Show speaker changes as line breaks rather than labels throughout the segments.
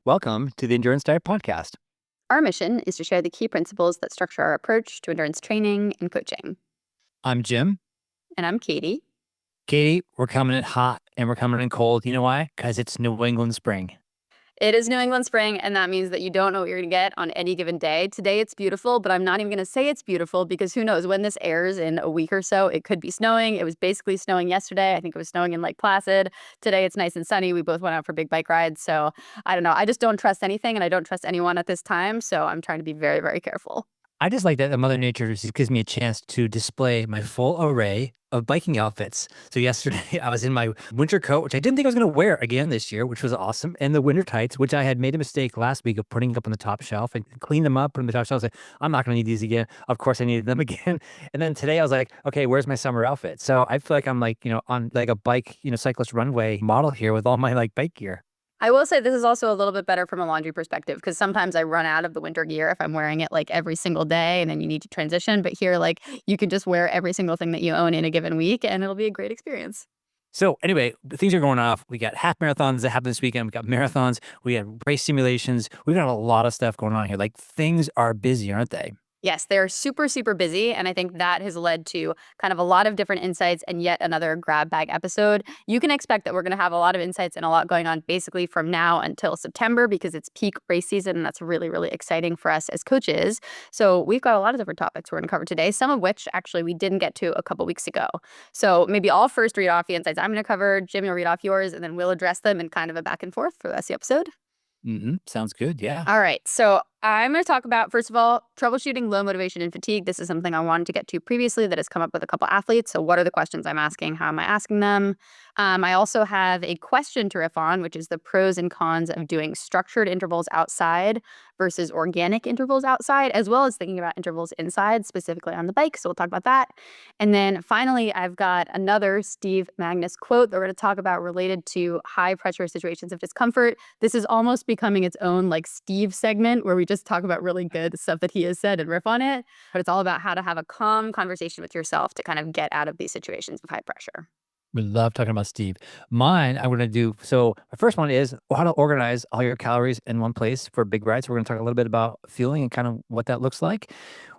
Welcome to the Endurance Diet Podcast.
Our mission is to share the key principles that structure our approach to endurance training and coaching.
I'm Jim.
And I'm Katie.
Katie, we're coming in hot and we're coming in cold. You know why? Because it's New England spring.
It is New England spring, and that means that you don't know what you're going to get on any given day. Today it's beautiful, but I'm not even going to say it's beautiful because who knows when this airs in a week or so, it could be snowing. It was basically snowing yesterday. I think it was snowing in Lake Placid. Today it's nice and sunny. We both went out for big bike rides. So I don't know. I just don't trust anything and I don't trust anyone at this time. So I'm trying to be very, very careful.
I just like that Mother Nature just gives me a chance to display my full array of biking outfits. So yesterday I was in my winter coat, which I didn't think I was going to wear again this year, which was awesome. And the winter tights, which I had made a mistake last week of putting up on the top shelf and cleaned them up, put them on the top shelf. I was like, I'm not going to need these again. Of course I needed them again. And then today I was like, okay, where's my summer outfit? So I feel like I'm like, on like a bike, cyclist runway model here with all my like bike gear.
I will say this is also a little bit better from a laundry perspective because sometimes I run out of the winter gear if I'm wearing it like every single day and then you need to transition. But here, like you can just wear every single thing that you own in a given week and it'll be a great experience.
So anyway, things are going off. We got half marathons that happened this weekend. We got marathons. We had race simulations. We got a lot of stuff going on here. Like things are busy, aren't they?
Yes, they're super, super busy. And I think that has led to kind of a lot of different insights and yet another grab bag episode. You can expect that we're going to have a lot of insights and a lot going on basically from now until September because it's peak race season. And that's really, really exciting for us as coaches. So we've got a lot of different topics we're going to cover today, some of which actually we didn't get to a couple weeks ago. So maybe I'll first read off the insights I'm going to cover. Jim, you'll read off yours, and then we'll address them in kind of a back and forth for the rest of the episode.
Sounds good. Yeah.
All right. So I'm going to talk about, first of all, troubleshooting low motivation and fatigue. This is something I wanted to get to previously that has come up with a couple athletes. So what are the questions I'm asking? How am I asking them? I also have a question to riff on, which is the pros and cons of doing structured intervals outside versus organic intervals outside, as well as thinking about intervals inside, specifically on the bike. So we'll talk about that. And then finally, I've got another Steve Magnus quote that we're going to talk about related to high pressure situations of discomfort. This is almost becoming its own like Steve segment where we just talk about really good stuff that he has said and riff on it. But it's all about how to have a calm conversation with yourself to kind of get out of these situations of high pressure.
We love talking about Steve. Mine, I'm going to do. So my first one is how to organize all your calories in one place for big rides. We're going to talk a little bit about fueling and kind of what that looks like.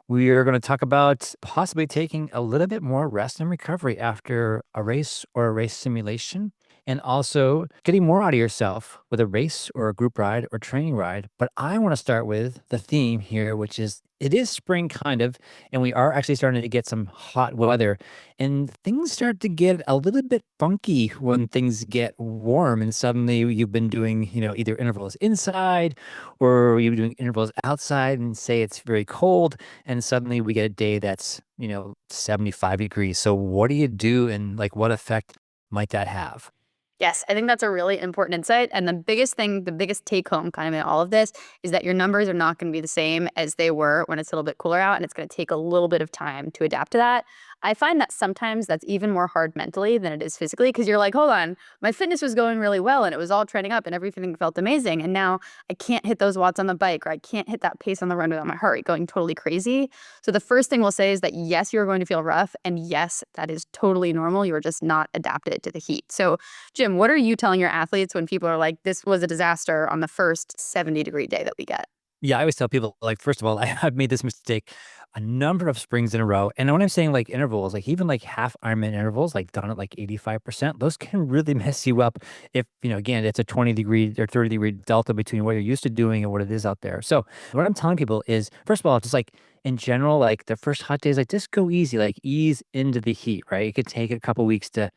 We are going to talk about possibly taking a little bit more rest and recovery after a race or a race simulation, and also getting more out of yourself with a race or a group ride or training ride. But I want to start with the theme here, which is it is spring kind of, and we are actually starting to get some hot weather, and things start to get a little bit funky when things get warm, and suddenly you've been doing, either intervals inside or you've been doing intervals outside, and say it's very cold, and suddenly we get a day that's 75 degrees. So what do you do, and like what effect might that have?
Yes, I think that's a really important insight. And the biggest take home kind of in all of this is that your numbers are not going to be the same as they were when it's a little bit cooler out. And it's going to take a little bit of time to adapt to that. I find that sometimes that's even more hard mentally than it is physically because you're like, hold on, my fitness was going really well and it was all trending up and everything felt amazing. And now I can't hit those watts on the bike or I can't hit that pace on the run without my heart rate going totally crazy. So the first thing we'll say is that yes, you're going to feel rough. And yes, that is totally normal. You're just not adapted to the heat. So Jim, what are you telling your athletes when people are like, this was a disaster on the first 70-degree day that we get?
Yeah, I always tell people, like, first of all, I've made this mistake a number of springs in a row. And when I'm saying like intervals, like even like half Ironman intervals, like done at like 85%, those can really mess you up if, again, it's a 20-degree or 30-degree delta between what you're used to doing and what it is out there. So what I'm telling people is, first of all, just like in general, like the first hot days, like just go easy, like ease into the heat, right? It could take a couple weeks to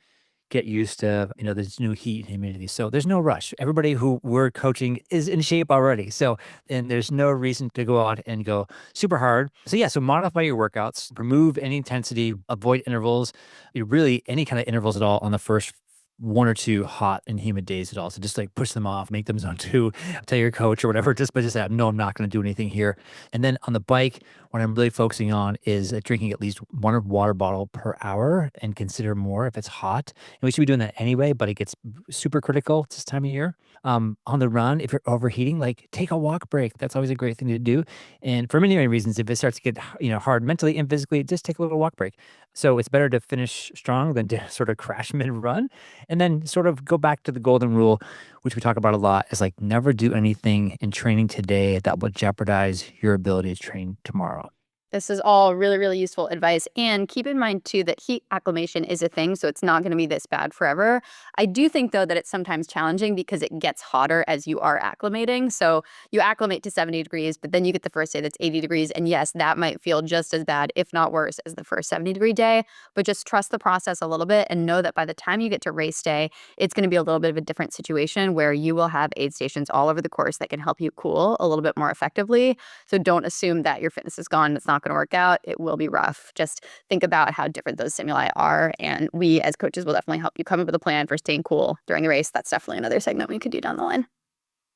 get used to, this new heat and humidity. So there's no rush. Everybody who we're coaching is in shape already. So, and there's no reason to go out and go super hard. So yeah, so modify your workouts, remove any intensity, avoid intervals, really any kind of intervals at all on the first one or two hot and humid days at all. So just like push them off, make them zone 2, tell your coach or whatever, just say, no, I'm not going to do anything here. And then on the bike, what I'm really focusing on is drinking at least one water bottle per hour and consider more if it's hot. And we should be doing that anyway, but it gets super critical this time of year. On the run, if you're overheating, like take a walk break. That's always a great thing to do. And for many, many reasons, if it starts to get, hard mentally and physically, just take a little walk break. So it's better to finish strong than to sort of crash mid run. And then sort of go back to the golden rule. which we talk about a lot, is like never do anything in training today that will jeopardize your ability to train tomorrow.
This is all really, really useful advice. And keep in mind, too, that heat acclimation is a thing. So it's not going to be this bad forever. I do think, though, that it's sometimes challenging because it gets hotter as you are acclimating. So you acclimate to 70 degrees, but then you get the first day that's 80 degrees. And yes, that might feel just as bad, if not worse, as the first 70-degree day. But just trust the process a little bit and know that by the time you get to race day, it's going to be a little bit of a different situation where you will have aid stations all over the course that can help you cool a little bit more effectively. So don't assume that your fitness is gone. It's not going to work out. It will be rough. Just think about how different those stimuli are. And we as coaches will definitely help you come up with a plan for staying cool during the race. That's definitely another segment we could do down the line.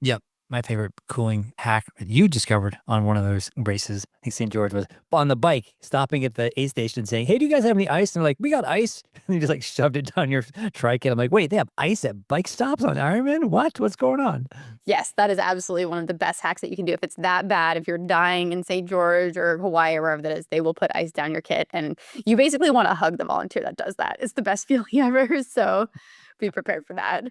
Yep. My favorite cooling hack that you discovered on one of those races, I think St. George, was on the bike, stopping at the aid station and saying, "Hey, do you guys have any ice?" And they're like, "We got ice." And you just like shoved it down your trike. And I'm like, "Wait, they have ice at bike stops on Ironman? What? What's going on?"
Yes, that is absolutely one of the best hacks that you can do. If it's that bad, if you're dying in St. George or Hawaii or wherever that is, they will put ice down your kit. And you basically want to hug the volunteer that does that. It's the best feeling ever. So be prepared for that.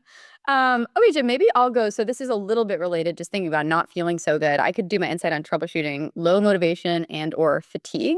Okay, Jim, maybe I'll go. So this is a little bit related, just thinking about not feeling so good. I could do my insight on troubleshooting low motivation and or fatigue.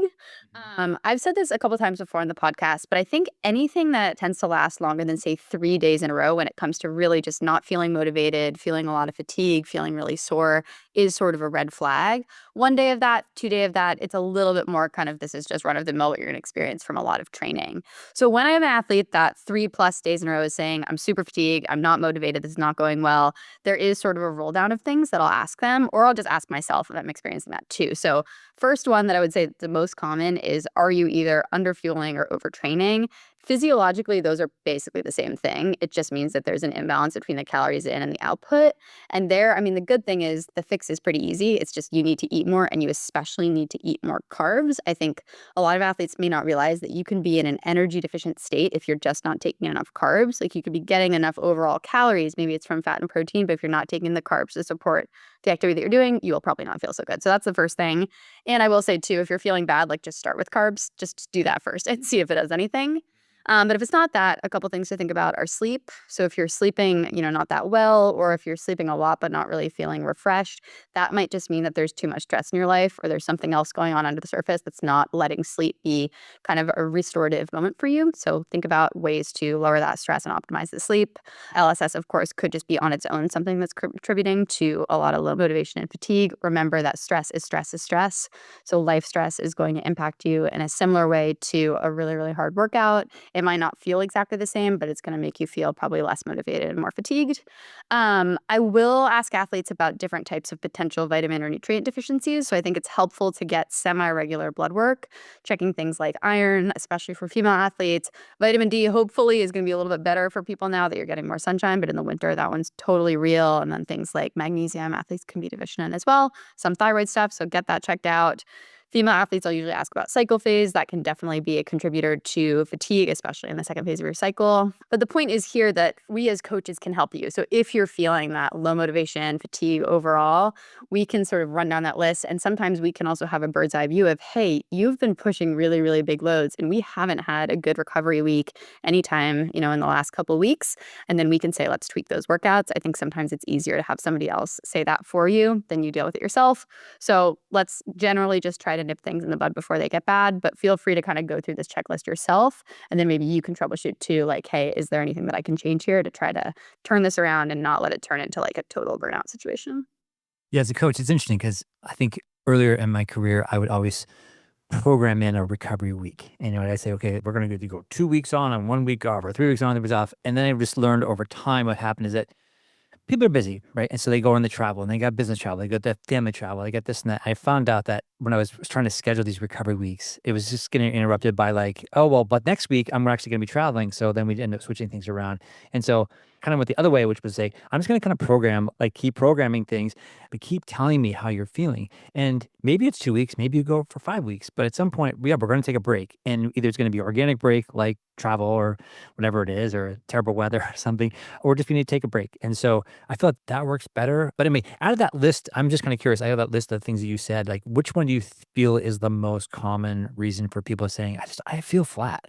I've said this a couple times before on the podcast, but I think anything that tends to last longer than say 3 days in a row when it comes to really just not feeling motivated, feeling a lot of fatigue, feeling really sore is sort of a red flag. 1 day of that, 2 day of that, it's a little bit more kind of this is just run of the mill what you're gonna experience from a lot of training. So when I have an athlete that 3+ days in a row is saying, I'm super fatigued, I'm not motivated, this is not going well, there is sort of a roll down of things that I'll ask them, or I'll just ask myself if I'm experiencing that too. So first one that I would say the most common is, are you either underfueling or overtraining? Physiologically, those are basically the same thing. It just means that there's an imbalance between the calories in and the output. And there, I mean, the good thing is the fix is pretty easy. It's just you need to eat more and you especially need to eat more carbs. I think a lot of athletes may not realize that you can be in an energy deficient state if you're just not taking enough carbs. Like you could be getting enough overall calories. Maybe it's from fat and protein, but if you're not taking the carbs to support the activity that you're doing, you will probably not feel so good. So that's the first thing. And I will say too, if you're feeling bad, like just start with carbs, just do that first and see if it does anything. But if it's not that, a couple things to think about are sleep. So if you're sleeping, not that well, or if you're sleeping a lot but not really feeling refreshed, that might just mean that there's too much stress in your life, or there's something else going on under the surface that's not letting sleep be kind of a restorative moment for you. So think about ways to lower that stress and optimize the sleep. LSS, of course, could just be on its own something that's contributing to a lot of low motivation and fatigue. Remember that stress is stress is stress. So life stress is going to impact you in a similar way to a really, really hard workout. It might not feel exactly the same, but it's going to make you feel probably less motivated and more fatigued. I will ask athletes about different types of potential vitamin or nutrient deficiencies. So I think it's helpful to get semi-regular blood work, checking things like iron, especially for female athletes. Vitamin D hopefully is going to be a little bit better for people now that you're getting more sunshine, but in the winter, that one's totally real. And then things like magnesium, athletes can be deficient in as well. Some thyroid stuff, so get that checked out. Female athletes, I'll usually ask about cycle phase. That can definitely be a contributor to fatigue, especially in the second phase of your cycle. But the point is here that we as coaches can help you. So if you're feeling that low motivation, fatigue overall, we can sort of run down that list. And sometimes we can also have a bird's eye view of, hey, you've been pushing really, really big loads and we haven't had a good recovery week anytime, in the last couple of weeks. And then we can say, let's tweak those workouts. I think sometimes it's easier to have somebody else say that for you than you deal with it yourself. So let's generally just try to nip things in the bud before they get bad, but feel free to kind of go through this checklist yourself. And then maybe you can troubleshoot too, like, hey, is there anything that I can change here to try to turn this around and not let it turn into like a total burnout situation?
Yeah, as a coach, it's interesting because I think earlier in my career, I would always program in a recovery week. And I'd say, okay, we're going to go 2 weeks on and 1 week off, or 3 weeks on, 3 weeks off. And then I just learned over time what happened is that people are busy, right? And so they go on the travel and they got business travel, they got that family travel, they got this and that. I found out that when I was trying to schedule these recovery weeks, it was just getting interrupted by like, oh, well, but next week I'm actually going to be traveling. So then we'd end up switching things around. And so kind of went the other way, which was say, I'm just going to kind of program, like keep programming things, but keep telling me how you're feeling. And maybe it's 2 weeks, maybe you go for 5 weeks, but at some point, yeah, we're going to take a break. And either it's going to be organic break, like travel or whatever it is, or terrible weather or something, or just we need to take a break. And so I feel like that works better. But I mean, out of that list, I'm just kind of curious. I have that list of things that you said. Like, which one do you feel is the most common reason for people saying, I feel flat?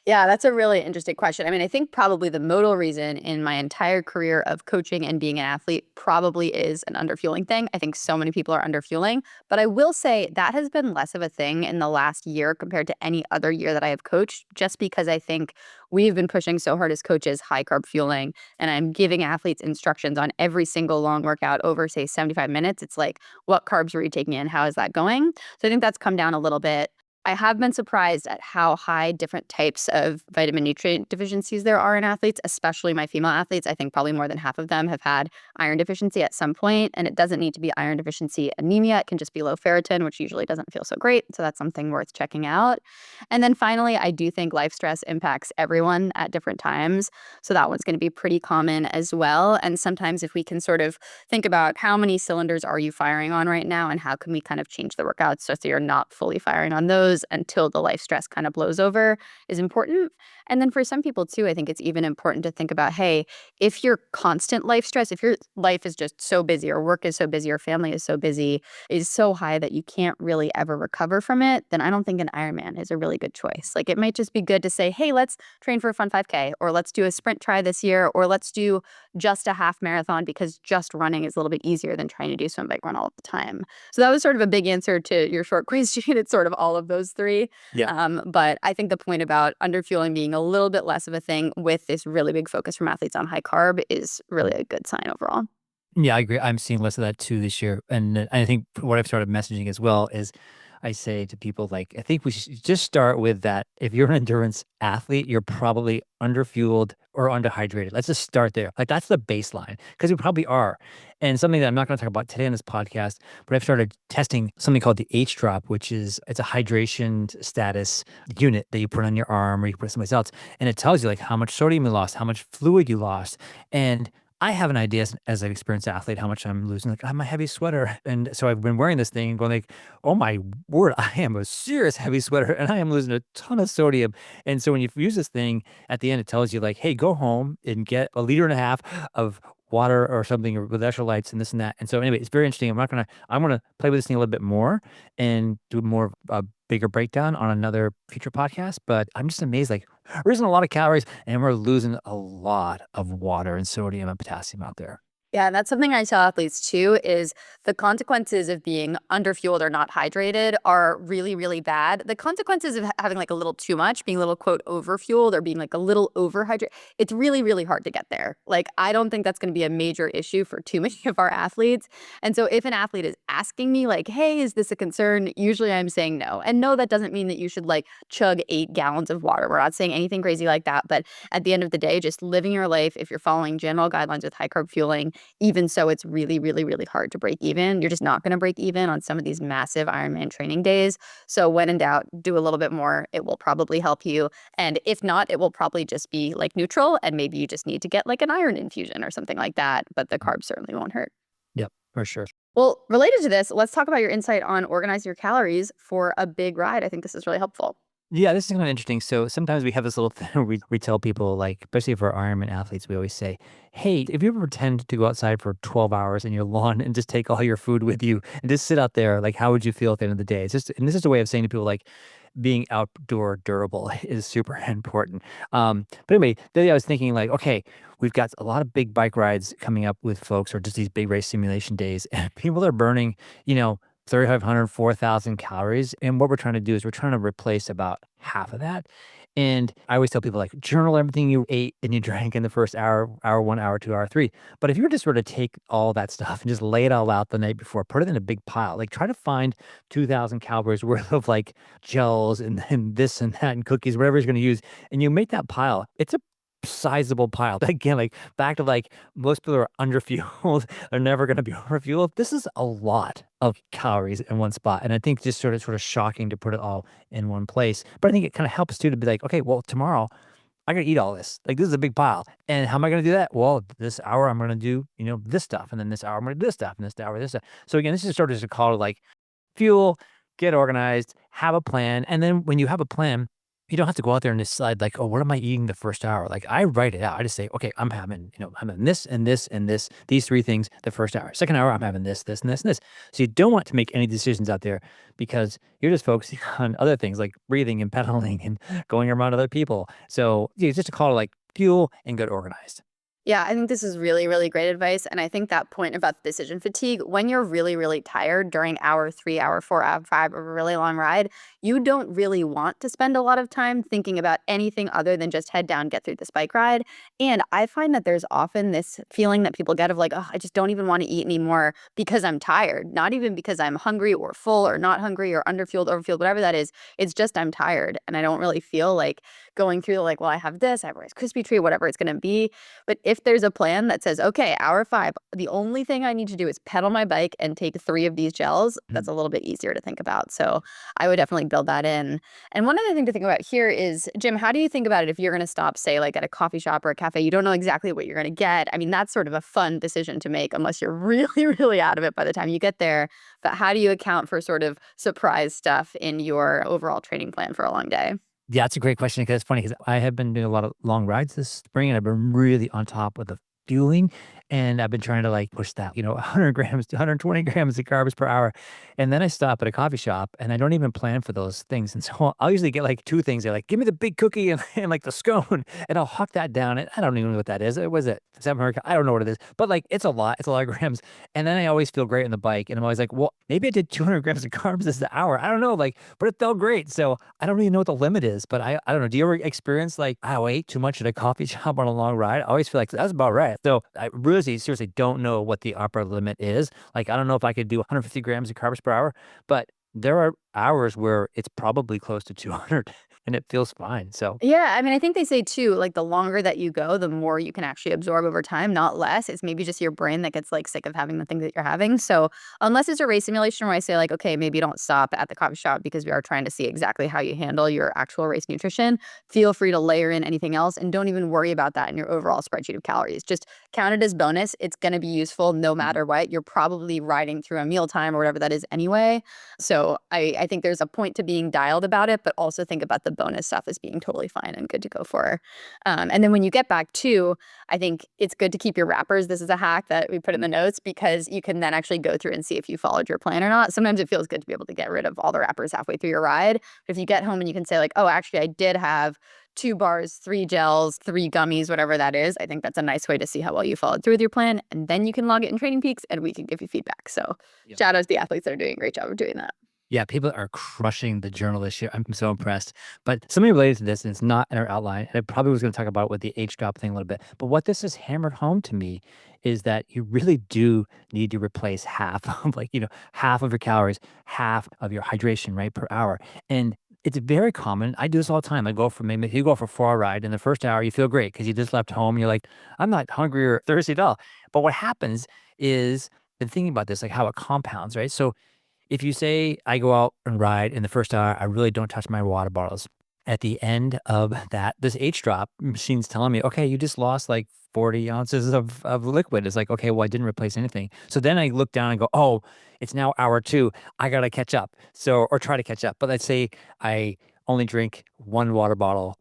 Yeah, that's a really interesting question. I mean, I think probably the modal reason in my entire career of coaching and being an athlete probably is an underfueling thing. I think so many people are underfueling, but I will say that has been less of a thing in the last year compared to any other year that I have coached, just because I think we've been pushing so hard as coaches, high carb fueling, and I'm giving athletes instructions on every single long workout over, say, 75 minutes. It's like, what carbs are you taking in? How is that going? So I think that's come down a little bit. I have been surprised at how high different types of vitamin nutrient deficiencies there are in athletes, especially my female athletes. I think probably more than half of them have had iron deficiency at some point, and it doesn't need to be iron deficiency anemia. It can just be low ferritin, which usually doesn't feel so great. So that's something worth checking out. And then finally, I do think life stress impacts everyone at different times. So that one's going to be pretty common as well. And sometimes if we can sort of think about how many cylinders are you firing on right now and how can we kind of change the workouts so you're not fully firing on those until the life stress kind of blows over is important. And then for some people too, I think it's even important to think about, hey, if your constant life stress, if your life is just so busy or work is so busy or family is so busy, is so high that you can't really ever recover from it, then I don't think an Ironman is a really good choice. Like it might just be good to say, hey, let's train for a fun 5K, or let's do a sprint try this year, or let's do just a half marathon because just running is a little bit easier than trying to do swim, bike, run all the time. So that was sort of a big answer to your short question. It's sort of all of those three.
Yeah.
But I think the point about underfueling being a little bit less of a thing with this really big focus from athletes on high carb is really a good sign overall.
Yeah, I agree. I'm seeing less of that too this year. And I think what I've started messaging as well is I say to people, like, I think we should just start with that. If you're an endurance athlete, you're probably underfueled or underhydrated. Let's just start there. Like, that's the baseline because we probably are. And something that I'm not going to talk about today on this podcast, but I've started testing something called the H drop, which is it's a hydration status unit that you put on your arm or you put it someplace else. And it tells you like how much sodium you lost, how much fluid you lost. And I have an idea as an experienced athlete how much I'm losing. Like I'm a heavy sweater, and so I've been wearing this thing, and going like, "Oh my word, I am a serious heavy sweater, and I am losing a ton of sodium." And so when you use this thing, at the end it tells you like, "Hey, go home and get a liter and a half of water or something with electrolytes and this and that." And so anyway, it's very interesting. I'm gonna play with this thing a little bit more and do more of a bigger breakdown on another future podcast. But I'm just amazed, like we're using a lot of calories and we're losing a lot of water and sodium and potassium out there.
Yeah, and that's something I tell athletes too is the consequences of being underfueled or not hydrated are really, really bad. The consequences of having like a little too much, being a little quote overfueled or being like a little overhydrated, it's really, really hard to get there. Like I don't think that's going to be a major issue for too many of our athletes. And so if an athlete is asking me like, hey, is this a concern? Usually I'm saying no. And no, that doesn't mean that you should like chug 8 gallons of water. We're not saying anything crazy like that. But at the end of the day, just living your life, if you're following general guidelines with high carb fueling, even so, it's really, really, really hard to break even. You're just not going to break even on some of these massive Ironman training days. So when in doubt, do a little bit more. It will probably help you. And if not, it will probably just be like neutral. And maybe you just need to get like an iron infusion or something like that. But the carbs certainly won't hurt.
Yep, for sure.
Well, related to this, let's talk about your insight on organize your calories for a big ride. I think this is really helpful.
Yeah, this is kind of interesting. So sometimes we have this little thing we tell people, like, especially for Ironman athletes, we always say, hey, if you ever pretend to go outside for 12 hours in your lawn and just take all your food with you and just sit out there, like, how would you feel at the end of the day? It's just, and this is a way of saying to people, like, being outdoor durable is super important. But anyway, the other day I was thinking, like, okay, we've got a lot of big bike rides coming up with folks or just these big race simulation days, and people are burning, 3,500, 4,000 calories. And what we're trying to do is we're trying to replace about half of that. And I always tell people, like, journal everything you ate and you drank in the first hour, hour one, hour two, hour three. But if you were to sort of take all that stuff and just lay it all out the night before, put it in a big pile, like try to find 2,000 calories worth of like gels and this and that and cookies, whatever you're going to use. And you make that pile. It's a sizable pile. Again, like back to like most people are underfueled, are never going to be overfueled. This is a lot of calories in one spot. And I think just sort of shocking to put it all in one place. But I think it kind of helps too to be like, okay, well, tomorrow I gotta eat all this. Like this is a big pile. And how am I gonna do that? Well, this hour I'm gonna do, this stuff. And then this hour I'm gonna do this stuff. And this hour, this stuff. So again, this is sort of just a call to like fuel, get organized, have a plan. And then when you have a plan, You don't have to go out there and decide like, "Oh, what am I eating the first hour?" Like, I write it out. I just say, "Okay, I'm having this and this and this, these 3 things the first hour. Second hour, I'm having this, this, and this, and this." So you don't want to make any decisions out there because you're just focusing on other things like breathing and pedaling and going around other people. So, yeah, just to call it like fuel and get organized.
Yeah, I think this is really, really great advice. And I think that point about decision fatigue, when you're really, really tired during hour 3, hour 4, hour 5 of a really long ride, you don't really want to spend a lot of time thinking about anything other than just head down, get through this bike ride. And I find that there's often this feeling that people get of like, oh, I just don't even want to eat anymore because I'm tired. Not even because I'm hungry or full or not hungry or underfueled, overfueled, whatever that is. It's just I'm tired. And I don't really feel like going through like, well, I have this, I have a Rice Krispie treat, whatever it's going to be. But if there's a plan that says, okay, hour 5, the only thing I need to do is pedal my bike and take 3 of these gels, that's
Mhm.
a little bit easier to think about. So I would definitely build that in. And one other thing to think about here is, Jim, how do you think about it if you're going to stop, say, like at a coffee shop or a cafe? You don't know exactly what you're going to get. I mean, that's sort of a fun decision to make unless you're really, really out of it by the time you get there. But how do you account for sort of surprise stuff in your overall training plan for a long day?
Yeah, that's a great question because it's funny because I have been doing a lot of long rides this spring and I've been really on top with the fueling and I've been trying to like push that, 100 grams to 120 grams of carbs per hour. And then I stop at a coffee shop and I don't even plan for those things. And so I'll usually get like 2 things. They're like, give me the big cookie and, and like the scone and I'll huck that down. And I don't even know what that is. It was it 700. I don't know what it is, but like it's a lot. It's a lot of grams. And then I always feel great on the bike. And I'm always like, well, maybe I did 200 grams of carbs this hour. I don't know. Like, but it felt great. So I don't really know what the limit is, but I don't know. Do you ever experience like, "Oh, I ate too much at a coffee shop on a long ride?" I always feel like that's about right. So I really seriously don't know what the upper limit is. Like, I don't know if I could do 150 grams of carbs per hour, but there are hours where it's probably close to 200 and it feels fine. So
Yeah, I mean, I think they say too, like the longer that you go, the more you can actually absorb over time, not less. It's maybe just your brain that gets like sick of having the thing that you're having. So unless it's a race simulation where I say like, okay, maybe don't stop at the coffee shop because we are trying to see exactly how you handle your actual race nutrition. Feel free to layer in anything else and don't even worry about that in your overall spreadsheet of calories. Just count it as bonus. It's going to be useful no
mhm.
matter what. You're probably riding through a mealtime or whatever that is anyway. So I think there's a point to being dialed about it, but also think about the bonus stuff as being totally fine and good to go for. And then when you get back to, I think it's good to keep your wrappers. This is a hack that we put in the notes because you can then actually go through and see if you followed your plan or not. Sometimes it feels good to be able to get rid of all the wrappers halfway through your ride. But if you get home and you can say like, oh, actually, I did have 2 bars, 3 gels, 3 gummies, whatever that is. I think that's a nice way to see how well you followed through with your plan. And then you can log it in Training Peaks and we can give you feedback. So shout out to the athletes that are doing a great job of doing that.
Yeah, people are crushing the journal this year. I'm so impressed. But something related to this, and it's not in our outline, and I probably was going to talk about it with the H drop thing a little bit. But what this has hammered home to me is that you really do need to replace half of half of your calories, half of your hydration, right, per hour. And it's very common. I do this all the time. I go for maybe you go for a 4 hour ride. In the first hour, you feel great because you just left home. You're like, I'm not hungry or thirsty at all. But what happens is, been thinking about this, like how it compounds, right? So if you say I go out and ride in the first hour, I really don't touch my water bottles. At the end of that, this H drop machine's telling me, okay, you just lost like 40 ounces of liquid. It's like, okay, well, I didn't replace anything. So then I look down and go, oh, it's now hour 2. I got to catch up. So, or try to catch up. But let's say I only drink 1 water bottle,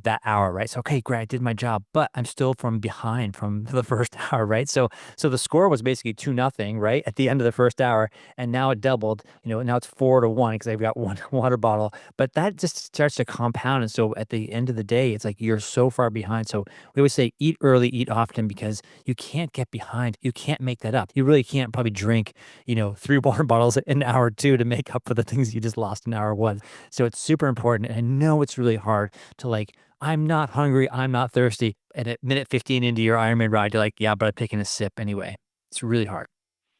that hour, right? So, okay, great, I did my job, but I'm still from behind from the first hour, right? So the score was basically 2-0, right? At the end of the first hour. And now it doubled, now it's 4-1 because I've got one water bottle. But that just starts to compound. And so at the end of the day, it's like you're so far behind. So we always say eat early, eat often because you can't get behind. You can't make that up. You really can't probably drink, 3 water bottles in hour 2 to make up for the things you just lost in hour 1. So it's super important. And I know it's really hard to like, I'm not hungry, I'm not thirsty. And at minute 15 into your Ironman ride, you're like, yeah, but I'm taking a sip anyway. It's really hard.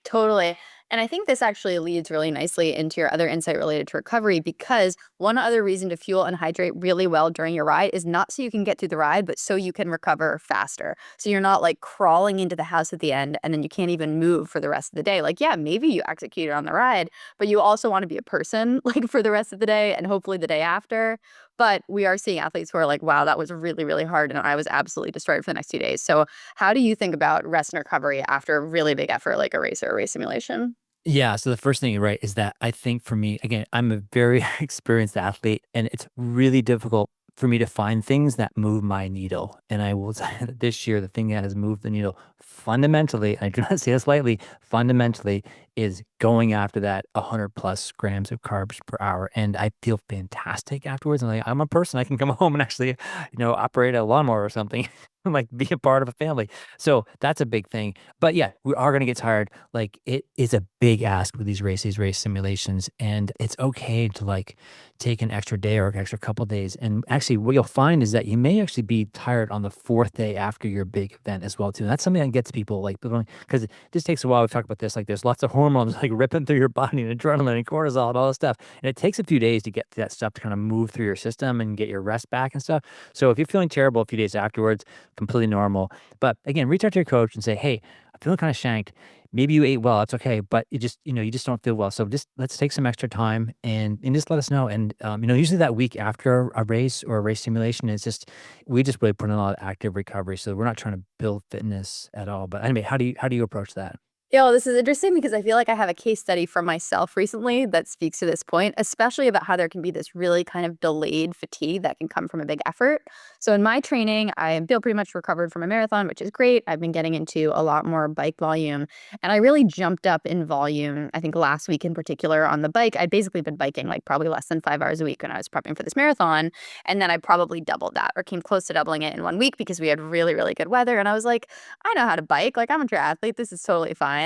Totally. And I think this actually leads really nicely into your other insight related to recovery because one other reason to fuel and hydrate really well during your ride is not so you can get through the ride, but so you can recover faster. So you're not like crawling into the house at the end and then you can't even move for the rest of the day. Like, yeah, maybe you executed on the ride, but you also want to be a person like for the rest of the day and hopefully the day after. But we are seeing athletes who are like, wow, that was really, really hard. And I was absolutely destroyed for the next 2 days. So how do you think about rest and recovery after a really big effort like a race or a race simulation?
Yeah, so the first thing, right, is that I think for me, again, I'm a very experienced athlete and it's really difficult for me to find things that move my needle. And I will say that this year, the thing that has moved the needle fundamentally, I do not say this lightly, fundamentally is going after that 100 plus grams of carbs per hour. And I feel fantastic afterwards. And like, I'm a person, I can come home and actually, operate a lawnmower or something. Like be a part of a family. So that's a big thing. But yeah, we are gonna get tired. Like it is a big ask with these race simulations. And it's okay to like take an extra day or an extra couple days. And actually, what you'll find is that you may actually be tired on the fourth day after your big event as well too. And that's something that gets people like because it just takes a while. We've talked about this. Like there's lots of hormones like ripping through your body and adrenaline and cortisol and all this stuff. And it takes a few days to get that stuff to kind of move through your system and get your rest back and stuff. So if you're feeling terrible a few days afterwards, completely normal. But again, reach out to your coach and say, hey, I'm feeling kind of shanked. Maybe you ate well, that's okay, but you just don't feel well. So just let's take some extra time and just let us know. And usually that week after a race or a race simulation is just we just really put in a lot of active recovery. So we're not trying to build fitness at all. But anyway, how do you approach that?
Yeah, well, this is interesting because I feel like I have a case study from myself recently that speaks to this point, especially about how there can be this really kind of delayed fatigue that can come from a big effort. So in my training, I feel pretty much recovered from a marathon, which is great. I've been getting into a lot more bike volume, and I really jumped up in volume. I think last week in particular on the bike, I'd basically been biking like probably less than 5 hours a week when I was prepping for this marathon. And then I probably doubled that or came close to doubling it in 1 week because we had really, really good weather. And I was like, I know how to bike. Like I'm a triathlete. This is totally fine.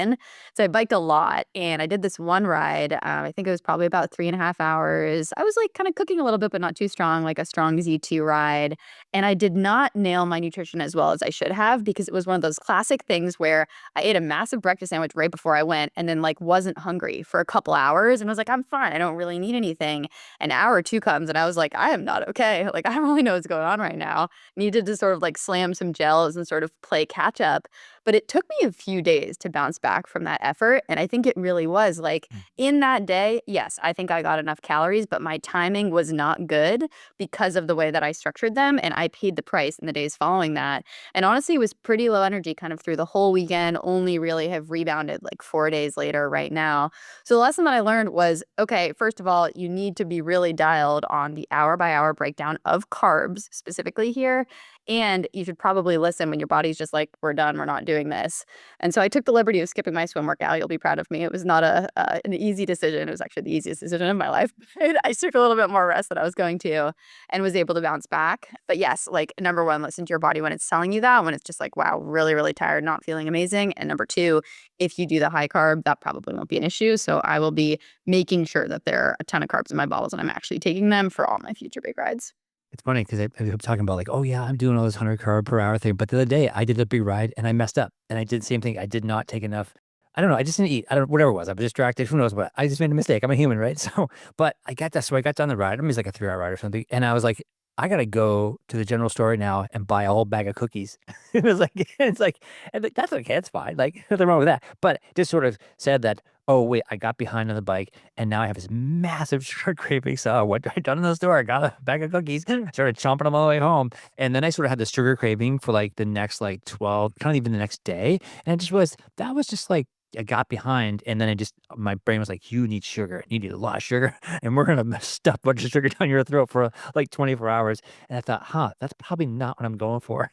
So I biked a lot and I did this one ride. I think it was probably about 3.5 hours. I was like kind of cooking a little bit, but not too strong, like a strong Z2 ride. And I did not nail my nutrition as well as I should have because it was one of those classic things where I ate a massive breakfast sandwich right before I went and then like wasn't hungry for a couple hours and was like, I'm fine. I don't really need anything. An hour or two comes and I was like, I am not okay. Like, I don't really know what's going on right now. Needed to sort of like slam some gels and sort of play catch up. But it took me a few days to bounce back from that effort. And I think it really was like
Mm.
in that day, yes, I think I got enough calories, but my timing was not good because of the way that I structured them. And I paid the price in the days following that. And honestly, it was pretty low energy kind of through the whole weekend, only really have rebounded like 4 days later right now. So the lesson that I learned was okay, first of all, you need to be really dialed on the hour by hour breakdown of carbs specifically here. And you should probably listen when your body's just like, we're done, we're not doing this. And so I took the liberty of skipping my swim workout. You'll be proud of me. It was not an easy decision. It was actually the easiest decision of my life. But I took a little bit more rest than I was going to and was able to bounce back. But yes, like number one, listen to your body when it's telling you that, when it's just like, wow, really, really tired, not feeling amazing. And number two, if you do the high carb, that probably won't be an issue. So I will be making sure that there are a ton of carbs in my bottles and I'm actually taking them for all my future big rides.
It's funny because I kept talking about like, oh yeah, I'm doing all this 100 carb per hour thing. But the other day I did a big ride and I messed up and I did the same thing. I did not take enough. I don't know. I just didn't eat. I don't whatever it was. I was distracted. Who knows what? I just made a mistake. I'm a human, right? So, but I got that. So I got done the ride. I mean, it's like a 3 hour ride or something. And I was like, I gotta go to the general store right now and buy a whole bag of cookies. It was like, it's like, and like, that's okay. It's fine. Like nothing wrong with that. But it just sort of said that, oh wait, I got behind on the bike and now I have this massive sugar craving. So what I done in the store? I got a bag of cookies, started chomping them all the way home. And then I sort of had the sugar craving for like the next like 12, kind of even the next day. And I just realized that was just like I got behind and then my brain was like, you need sugar. You need a lot of sugar. And we're gonna stuff a bunch of sugar down your throat for like 24 hours. And I thought, that's probably not what I'm going for.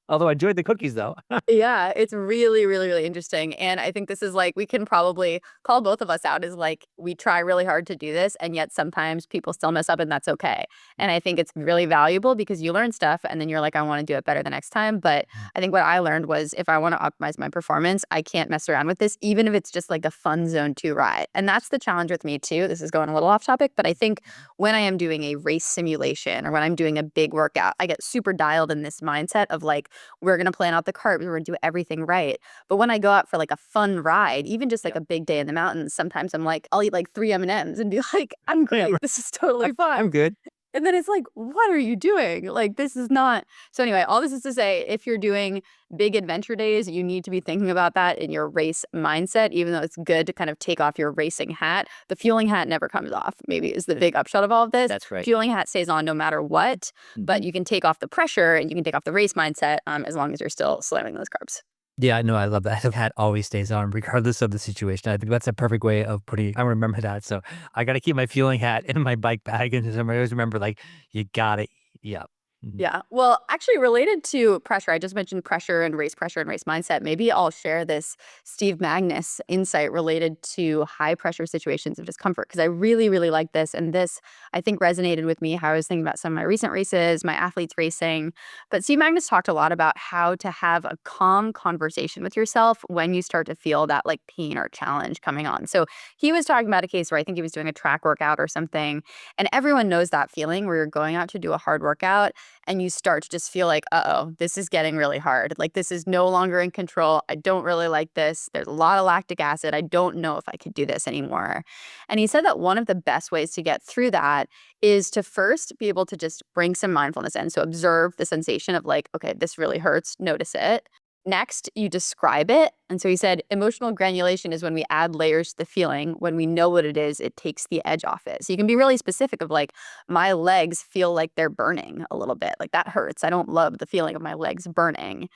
Although I enjoyed the cookies though.
Yeah, it's really, really, really interesting. And I think this is like, we can probably call both of us out as like, we try really hard to do this. And yet sometimes people still mess up and that's okay. And I think it's really valuable because you learn stuff and then you're like, I want to do it better the next time. But I think what I learned was if I want to optimize my performance, I can't mess around with this, even if it's just like a fun zone two ride. And that's the challenge with me too. This is going a little off topic, but I think when I am doing a race simulation or when I'm doing a big workout, I get super dialed in this mindset of like, we're going to plan out the carbs, we're going to do everything right. But when I go out for like a fun ride, even just like a big day in the mountains, sometimes I'm like, I'll eat like 3 M&Ms and be like, I'm
Yeah,
great. This is totally
I'm
fine.
good.
And then it's like, what are you doing? Like, this is not. So, anyway, all this is to say, if you're doing big adventure days, you need to be thinking about that in your race mindset, even though it's good to kind of take off your racing hat. The fueling hat never comes off, maybe is the big upshot of all of this.
That's right.
Fueling hat stays on no matter what, but
Mhm.
you can take off the pressure and you can take off the race mindset as long as you're still slamming those carbs.
Yeah, no, I love that. The hat always stays on regardless of the situation. I think that's a perfect way of putting I remember that. So I gotta keep my fueling hat in my bike bag and I always remember like you gotta eat. Yeah. Mhm.
Yeah. Well, actually, related to pressure, I just mentioned pressure and race mindset. Maybe I'll share this Steve Magnus insight related to high pressure situations of discomfort because I really, really like this. And this, I think, resonated with me how I was thinking about some of my recent races, my athletes racing. But Steve Magnus talked a lot about how to have a calm conversation with yourself when you start to feel that like pain or challenge coming on. So he was talking about a case where I think he was doing a track workout or something. And everyone knows that feeling where you're going out to do a hard workout and you start to just feel like, uh-oh, this is getting really hard. Like, this is no longer in control. I don't really like this. There's a lot of lactic acid. I don't know if I could do this anymore. And he said that one of the best ways to get through that is to first be able to just bring some mindfulness in. So observe the sensation of like, okay, this really hurts. Notice it. Next, you describe it. And so he said, emotional granulation is when we add layers to the feeling. When we know what it is, it takes the edge off it. So you can be really specific of like, my legs feel like they're burning a little bit. Like that hurts. I don't love the feeling of my legs burning.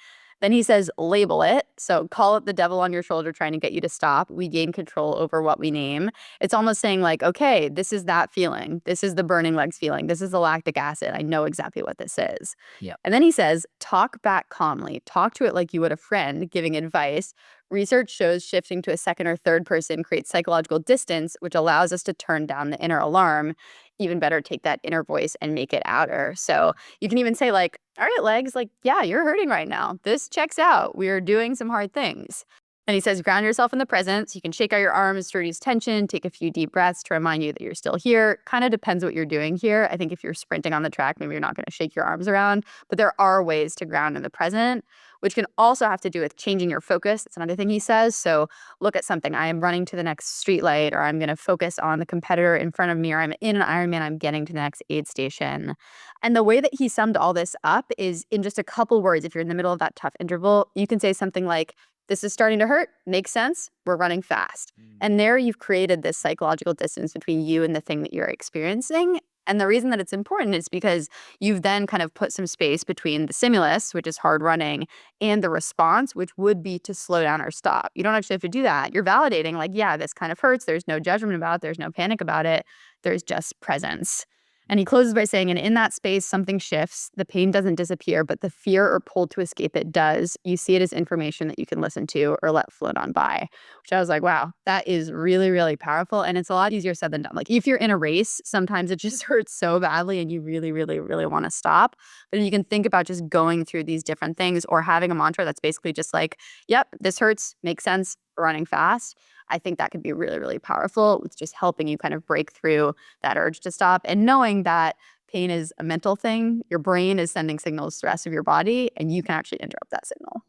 Then he says, label it. So call it the devil on your shoulder trying to get you to stop. We gain control over what we name. It's almost saying, like, okay, this is that feeling. This is the burning legs feeling. This is the lactic acid. I know exactly what this is.
Yeah.
And then he says, talk back calmly. Talk to it like you would a friend giving advice. Research shows shifting to a second or third person creates psychological distance, which allows us to turn down the inner alarm. Even better, take that inner voice and make it outer. So you can even say, like, all right, legs, like, yeah, you're hurting right now. This checks out. We are doing some hard things. And he says, ground yourself in the present. So you can shake out your arms to reduce tension, take a few deep breaths to remind you that you're still here. Kind of depends what you're doing here. I think if you're sprinting on the track, maybe you're not going to shake your arms around, but there are ways to ground in the present, which can also have to do with changing your focus. That's another thing he says. So look at something. I am running to the next street light, or I'm going to focus on the competitor in front of me, or I'm in an Ironman, I'm getting to the next aid station. And the way that he summed all this up is in just a couple words. If you're in the middle of that tough interval, you can say something like, this is starting to hurt. Makes sense. We're running fast. And there you've created this psychological distance between you and the thing that you're experiencing. And the reason that it's important is because you've then kind of put some space between the stimulus, which is hard running, and the response, which would be to slow down or stop. You don't actually have to do that. You're validating, like, yeah, this kind of hurts. There's no judgment about it. There's no panic about it. There's just presence. And he closes by saying, and in that space, something shifts. The pain doesn't disappear, but the fear or pull to escape it does. You see it as information that you can listen to or let float on by, which I was like, wow, that is really, really powerful. And it's a lot easier said than done. Like if you're in a race, sometimes it just hurts so badly and you really, really, really want to stop. But if you can think about just going through these different things or having a mantra that's basically just like, yep, this hurts, makes sense, running fast. I think that could be really, really powerful with just helping you kind of break through that urge to stop and knowing that pain is a mental thing. Your brain is sending signals to the rest of your body, and you can actually interrupt that signal.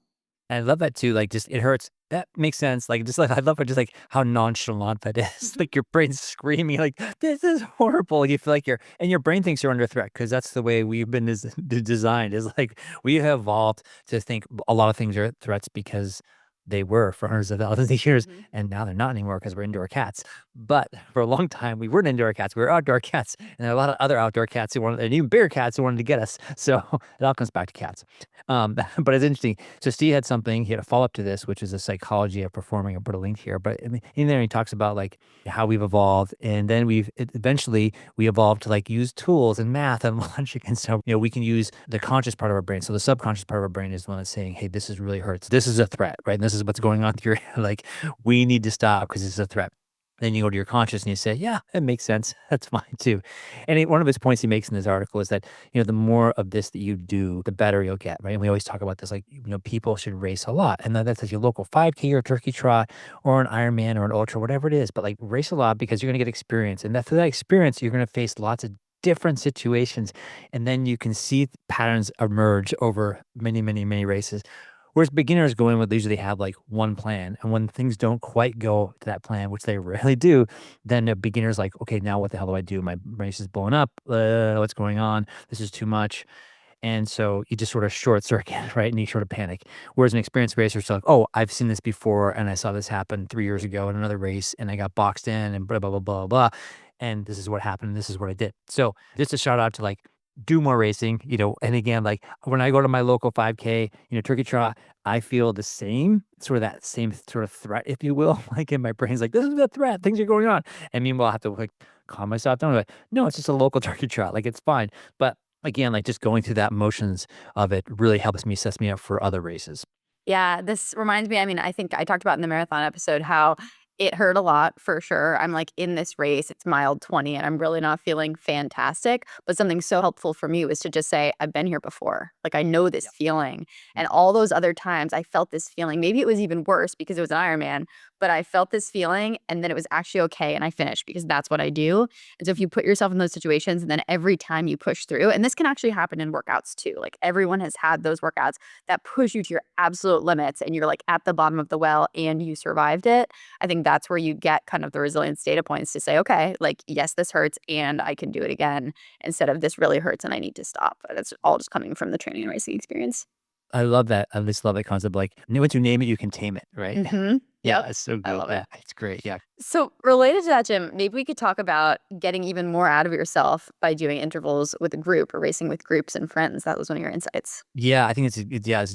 And I love that too, like, just it hurts. That makes sense, like, just, like, I love it just, like, how nonchalant that is,
Mhm.
like, your brain's screaming, like, "This is horrible." You feel like you're and your brain thinks you're under threat because that's the way we've been designed, is, like, we have evolved to think a lot of things are threats because they were for hundreds of thousands of years,
Mhm.
and now they're not anymore because 'cause we're indoor cats. But for a long time, we weren't indoor cats, we were outdoor cats, and there are a lot of other outdoor cats who wanted and even bigger cats who wanted to get us, so it all comes back to cats. But it's interesting. So Steve had something, he had a follow-up to this, which is a psychology of performing. I put a link here, but I mean, in there he talks about like how we've evolved, and then eventually we evolved to like use tools and math and logic, and so we can use the conscious part of our brain. So the subconscious part of our brain is the one that's saying, "Hey, this is really hurts. This is a threat, right? And this is what's going on through your head. Like we need to stop because it's a threat." Then you go to your conscious and you say, "Yeah, it makes sense. That's fine too." And one of his points he makes in this article is that the more of this that you do, the better you'll get, right? And we always talk about this, like, people should race a lot. And that's like your local 5K or turkey trot or an Ironman or an ultra, whatever it is. But like race a lot because you're going to get experience. And that through that experience, you're going to face lots of different situations. And then you can see patterns emerge over many, many, many races. Whereas beginners go in with usually have like one plan. And when things don't quite go to that plan, which they rarely do, then a beginner's like, okay, now what the hell do I do? My race is blowing up. What's going on? This is too much. And so you just sort of short circuit, right? And you sort of panic. Whereas an experienced racer is like, oh, I've seen this before and I saw this happen 3 years ago in another race and I got boxed in and blah, blah, blah, blah, blah. And this is what happened. And this is what I did. So just a shout out to like, do more racing, and again, like when I go to my local 5K, turkey trot, I feel the same, sort of that same sort of threat, if you will. Like in my brain's like, this is a threat, things are going on. And meanwhile, I have to like calm myself down. Like, no, it's just a local turkey trot. Like it's fine. But again, like just going through that motions of it really helps me sets me up for other races.
Yeah, this reminds me, I mean, I think I talked about in the marathon episode how it hurt a lot for sure. I'm like in this race, it's mile 20 and I'm really not feeling fantastic. But something so helpful for me was to just say, I've been here before. Like I know this
Yeah.
feeling. And
Mhm.
all those other times I felt this feeling. Maybe it was even worse because it was an Ironman, but I felt this feeling and then it was actually okay. And I finished because that's what I do. And so if you put yourself in those situations and then every time you push through, and this can actually happen in workouts too. Like everyone has had those workouts that push you to your absolute limits and you're like at the bottom of the well and you survived it. I think that's where you get kind of the resilience data points to say, okay, like, yes, this hurts and I can do it again instead of this really hurts and I need to stop. That's all just coming from the training and racing experience.
I love that. I just love that concept. Like, once you name it, you can tame it, right?
Yep.
Yeah, it's so
I
good.
love it.
Yeah, it's great. Yeah.
So, related to that, Jim, maybe we could talk about getting even more out of yourself by doing intervals with a group or racing with groups and friends. That was one of your insights.
Yeah, I think it's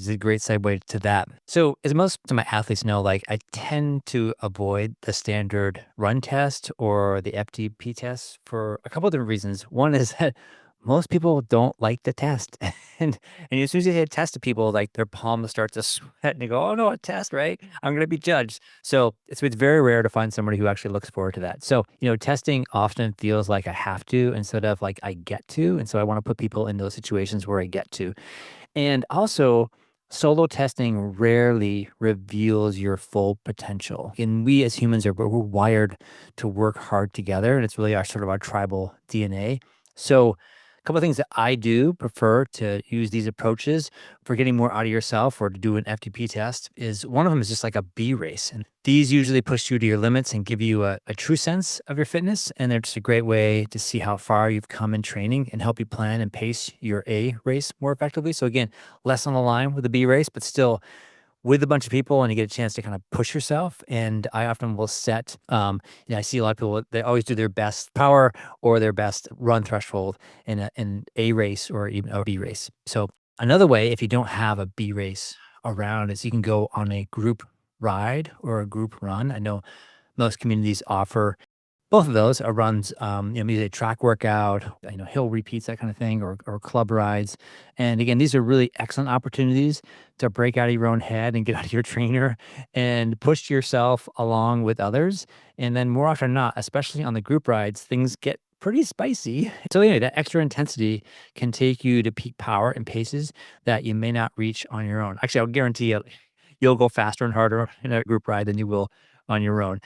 a great segue to that. So, as most of my athletes know, like I tend to avoid the standard run test or the FTP test for a couple of different reasons. One is that most people don't like the test, and as soon as you say a test to people, like their palms start to sweat, and they go, "Oh no, a test, right? I'm going to be judged." So it's very rare to find somebody who actually looks forward to that. So testing often feels like I have to instead of like I get to, and so I want to put people in those situations where I get to. And also, solo testing rarely reveals your full potential. And we as humans we're wired to work hard together, and it's really our sort of our tribal DNA. So, a couple of things that I do prefer to use these approaches for getting more out of yourself or to do an FTP test is one of them is just like a B race. And these usually push you to your limits and give you a true sense of your fitness. And they're just a great way to see how far you've come in training and help you plan and pace your A race more effectively. So, again, less on the line with the B race, but still with a bunch of people and you get a chance to kind of push yourself. And I often will set, I see a lot of people, they always do their best power or their best run threshold in an A race or even a B race. So another way, if you don't have a B race around, is you can go on a group ride or a group run. I know most communities offer both of those are runs, maybe a track workout, hill repeats, that kind of thing, or club rides. And again, these are really excellent opportunities to break out of your own head and get out of your trainer and push yourself along with others. And then more often than not, especially on the group rides, things get pretty spicy. So anyway, that extra intensity can take you to peak power and paces that you may not reach on your own. Actually, I'll guarantee you'll go faster and harder in a group ride than you will on your own.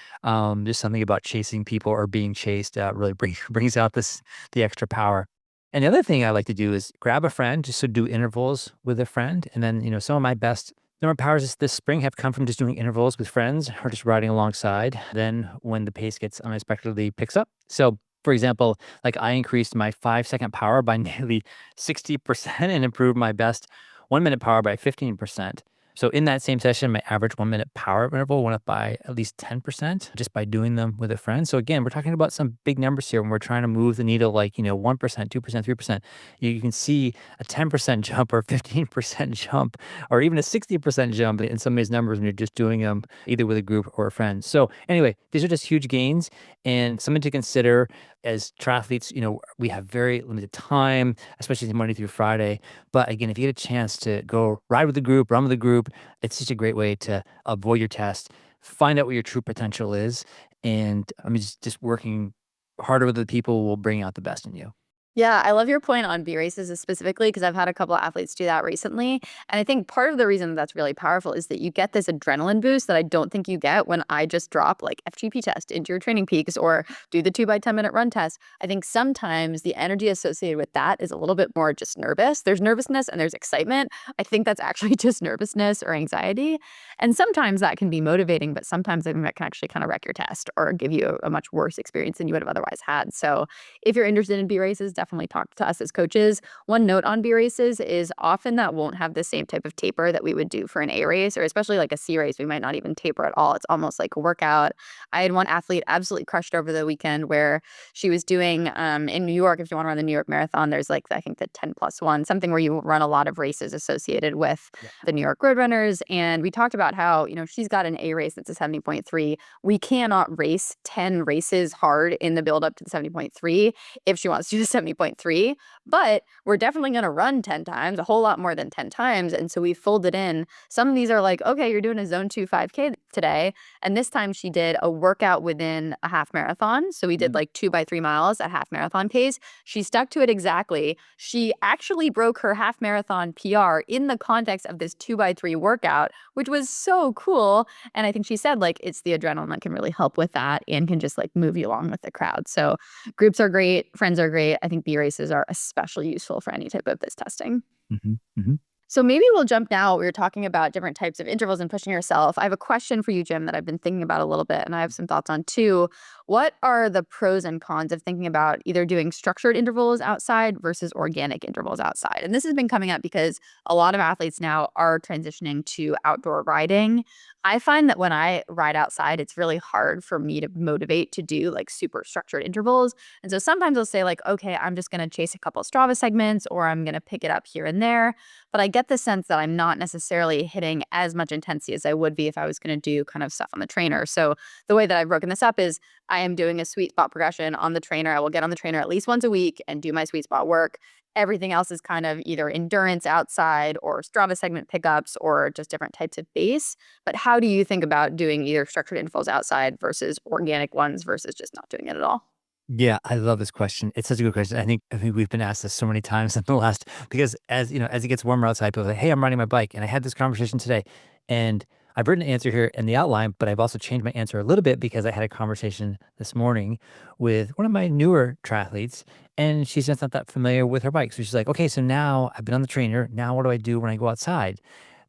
Just something about chasing people or being chased really brings out the extra power. And the other thing I like to do is grab a friend, just to do intervals with a friend, and then some of my best number powers this spring have come from just doing intervals with friends or just riding alongside. Then when the pace gets unexpectedly picks up, so for example, like I increased my 5 second power by nearly 60% and improved my best 1 minute power by 15%. So in that same session, my average 1 minute power interval went up by at least 10% just by doing them with a friend. So again, we're talking about some big numbers here when we're trying to move the needle like, 1%, 2%, 3%. You can see a 10% jump or 15% jump or even a 60% jump in some of these numbers when you're just doing them either with a group or a friend. So anyway, these are just huge gains and something to consider as triathletes. We have very limited time, especially Monday through Friday. But again, if you get a chance to go ride with the group, run with the group, it's such a great way to avoid your test, find out what your true potential is, and just working harder with the people will bring out the best in you.
Yeah, I love your point on B races specifically because I've had a couple of athletes do that recently. And I think part of the reason that's really powerful is that you get this adrenaline boost that I don't think you get when I just drop like FGP test into your training peaks or do the 2 by 10 minute run test. I think sometimes the energy associated with that is a little bit more just nervous. There's nervousness and there's excitement. I think that's actually just nervousness or anxiety. And sometimes that can be motivating, but sometimes I think that can actually kind of wreck your test or give you a much worse experience than you would have otherwise had. So if you're interested in B races, definitely talk to us as coaches. One note on B races is often that won't have the same type of taper that we would do for an A race, or especially like a C race. We might not even taper at all. It's almost like a workout. I had one athlete absolutely crushed over the weekend where she was doing in New York. If you want to run the New York Marathon, there's like I think the 10+1, something where you run a lot of races associated with
Yeah.
the New York Road Runners. And we talked about how she's got an A race that's a 70.3. We cannot race 10 races hard in the build up to the 70.3 if she wants to do the 70.3. but we're definitely going to run 10 times, a whole lot more than 10 times. And so we folded in. Some of these are like, okay, you're doing a zone 2 5K today. And this time she did a workout within a half marathon. So we did
Mhm.
like 2 by 3 miles at half marathon pace. She stuck to it exactly. She actually broke her half marathon PR in the context of this 2 by 3 workout, which was so cool. And I think she said like it's the adrenaline that can really help with that and can just like move you along with the crowd. So groups are great, friends are great. I think B races are especially useful for any type of this testing.
Mhm. Mhm.
So maybe we'll jump now. We were talking about different types of intervals and pushing yourself. I have a question for you, Jim, that I've been thinking about a little bit, and I have some thoughts on too. What are the pros and cons of thinking about either doing structured intervals outside versus organic intervals outside? And this has been coming up because a lot of athletes now are transitioning to outdoor riding. I find that when I ride outside, it's really hard for me to motivate to do like super structured intervals. And so sometimes I'll say, like, okay, I'm just going to chase a couple Strava segments or I'm going to pick it up here and there, but I get the sense that I'm not necessarily hitting as much intensity as I would be if I was going to do kind of stuff on the trainer. So the way that I've broken this up is I am doing a sweet spot progression on the trainer. I will get on the trainer at least once a week and do my sweet spot work. Everything else is kind of either endurance outside or Strava segment pickups or just different types of base. But how do you think about doing either structured intervals outside versus organic ones versus just not doing it at all?
Yeah, I love this question. It's such a good question. I think we've been asked this so many times in the last because as you know, as it gets warmer outside, people say, "Hey, I'm riding my bike," and I had this conversation today, and I've written an answer here in the outline, but I've also changed my answer a little bit because I had a conversation this morning with one of my newer triathletes, and she's just not that familiar with her bike. So she's like, "Okay, so now I've been on the trainer. Now what do I do when I go outside?"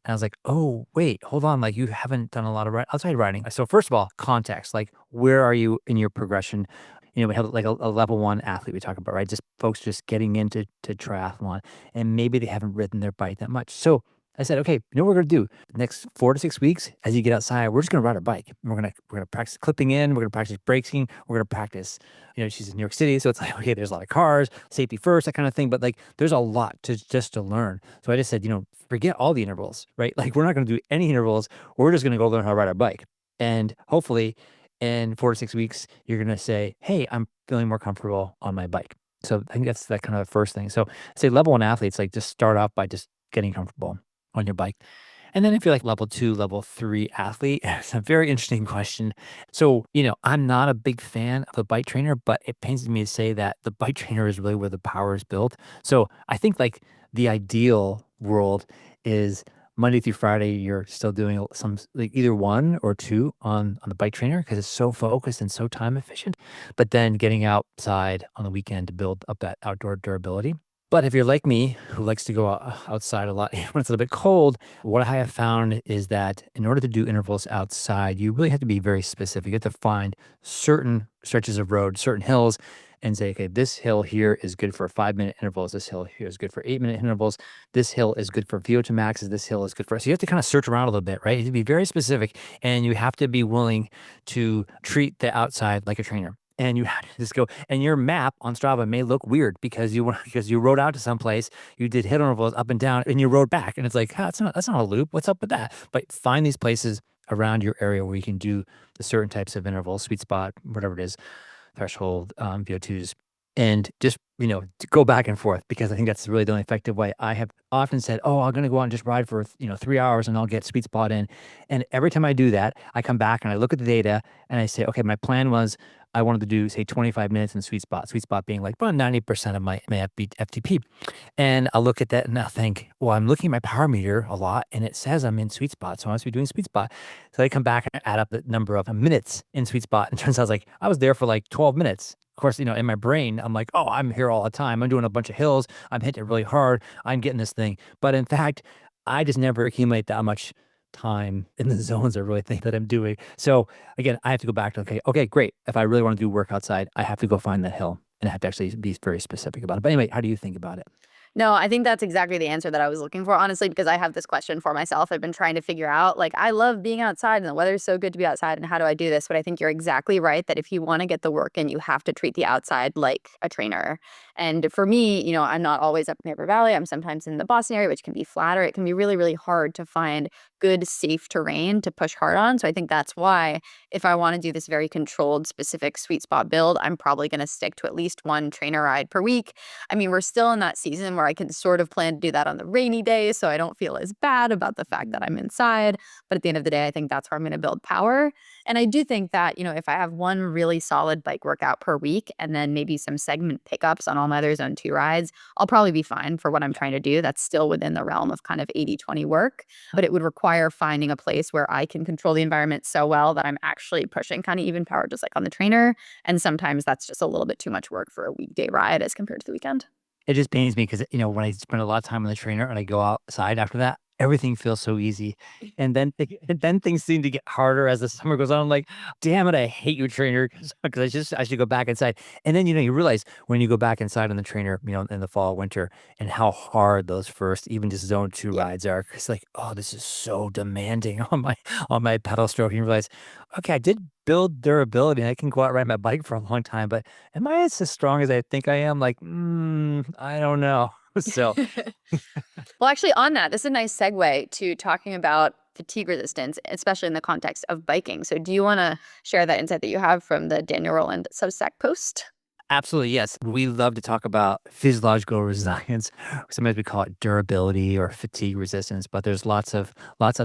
And I was like, "Oh, wait, hold on. Like you haven't done a lot of outside riding." So first of all, context. Like, where are you in your progression? We have like a level one athlete we talk about, right? Just folks just getting into triathlon, and maybe they haven't ridden their bike that much. So I said, okay, you know what we're gonna do? The next 4 to 6 weeks, as you get outside, we're just gonna ride our bike. And we're gonna practice clipping in. We're gonna practice braking. We're gonna practice. She's in New York City, so it's like okay, there's a lot of cars, safety first, that kind of thing. But like, there's a lot to learn. So I just said, forget all the intervals, right? Like, we're not gonna do any intervals. We're just gonna go learn how to ride our bike, and hopefully in 4 to 6 weeks, you're gonna say, "Hey, I'm feeling more comfortable on my bike." So I think that's that kind of the first thing. So say level one athletes, like just start off by just getting comfortable on your bike. And then if you're like level two, level three athlete, it's a very interesting question. So, I'm not a big fan of a bike trainer, but it pains me to say that the bike trainer is really where the power is built. So I think like the ideal world is Monday through Friday, you're still doing like either one or two on the bike trainer because it's so focused and so time efficient. But then getting outside on the weekend to build up that outdoor durability. But if you're like me, who likes to go outside a lot when it's a little bit cold, what I have found is that in order to do intervals outside, you really have to be very specific. You have to find certain stretches of road, certain hills, and say, okay, this hill here is good for 5 minute intervals. This hill here is good for 8 minute intervals. This hill is good for VO2 maxes. This hill is good for. So you have to kind of search around a little bit, right? You have to be very specific, and you have to be willing to treat the outside like a trainer. And you have to just go, and your map on Strava may look weird because because you rode out to some place, you did hit intervals up and down, and you rode back, and it's like, that's not a loop. What's up with that? But find these places around your area where you can do the certain types of intervals, sweet spot, whatever it is, threshold, VO2s, and just, to go back and forth because I think that's really the only effective way. I have often said, "Oh, I'm gonna go out and just ride for, 3 hours and I'll get sweet spot in." And every time I do that, I come back and I look at the data and I say, "Okay, my plan was I wanted to do say 25 minutes in sweet spot being like about 90% of my FTP." And I'll look at that and I'll think, well, I'm looking at my power meter a lot and it says I'm in sweet spot. So I must be doing sweet spot. So I come back and add up the number of minutes in sweet spot. And it turns out like I was there for like 12 minutes. Of course, in my brain, I'm like, oh, I'm here all the time. I'm doing a bunch of hills. I'm hitting it really hard. I'm getting this thing. But in fact, I just never accumulate that much time in the zones I really think that I'm doing. So again, I have to go back to, okay, great. If I really want to do work outside, I have to go find that hill and I have to actually be very specific about it. But anyway, how do you think about it?
No, I think that's exactly the answer that I was looking for, honestly, because I have this question for myself. I've been trying to figure out, like, I love being outside and the weather's so good to be outside. And how do I do this? But I think you're exactly right that if you want to get the work in, you have to treat the outside like a trainer. And for me, I'm not always up in the River Valley. I'm sometimes in the Boston area, which can be flatter. It can be really, really hard to find good, safe terrain to push hard on. So I think that's why if I want to do this very controlled, specific sweet spot build, I'm probably going to stick to at least one trainer ride per week. I mean, we're still in that season where I can sort of plan to do that on the rainy days, so I don't feel as bad about the fact that I'm inside. But at the end of the day, I think that's where I'm going to build power. And I do think that, if I have one really solid bike workout per week and then maybe some segment pickups on all my other zone 2 rides, I'll probably be fine for what I'm trying to do. That's still within the realm of kind of 80-20 work, but it would require finding a place where I can control the environment so well that I'm actually pushing kind of even power just like on the trainer. And sometimes that's just a little bit too much work for a weekday ride as compared to the weekend.
It just pains me because when I spend a lot of time on the trainer and I go outside after that, everything feels so easy. And then things seem to get harder as the summer goes on. I'm like, damn it, I hate your trainer because I should go back inside. And then you realize when you go back inside on the trainer, in the fall, winter, and how hard those first, even just zone two
Yeah.
rides are. It's like, oh, this is so demanding on my pedal stroke. And you realize, okay, I did build durability and I can go out and ride my bike for a long time, but am I as strong as I think I am? Like, I don't know. So,
Well, actually, on that, this is a nice segue to talking about fatigue resistance, especially in the context of biking. So, do you want to share that insight that you have from the Daniel Rowland Substack post?
absolutely, yes. We love to talk about physiological resilience. Sometimes we call it durability or fatigue resistance, but there's lots of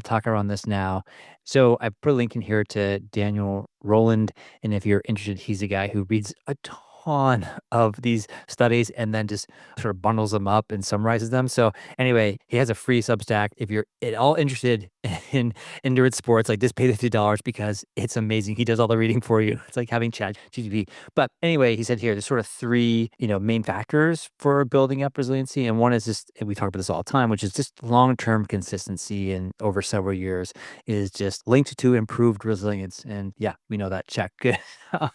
talk around this now. So I put a link in here to Daniel Rowland, and if you're interested, he's a guy who reads a ton of these studies and then just sort of bundles them up and summarizes them. So anyway, he has a free Substack. If you're at all interested in endurance sports, like just pay the $50 because it's amazing. He does all the reading for you. It's like having Chat GTP. But anyway, he said here, there's sort of three, main factors for building up resiliency. And one is just, and we talk about this all the time, which is just long-term consistency and over several years is just linked to improved resilience. And yeah, we know that check.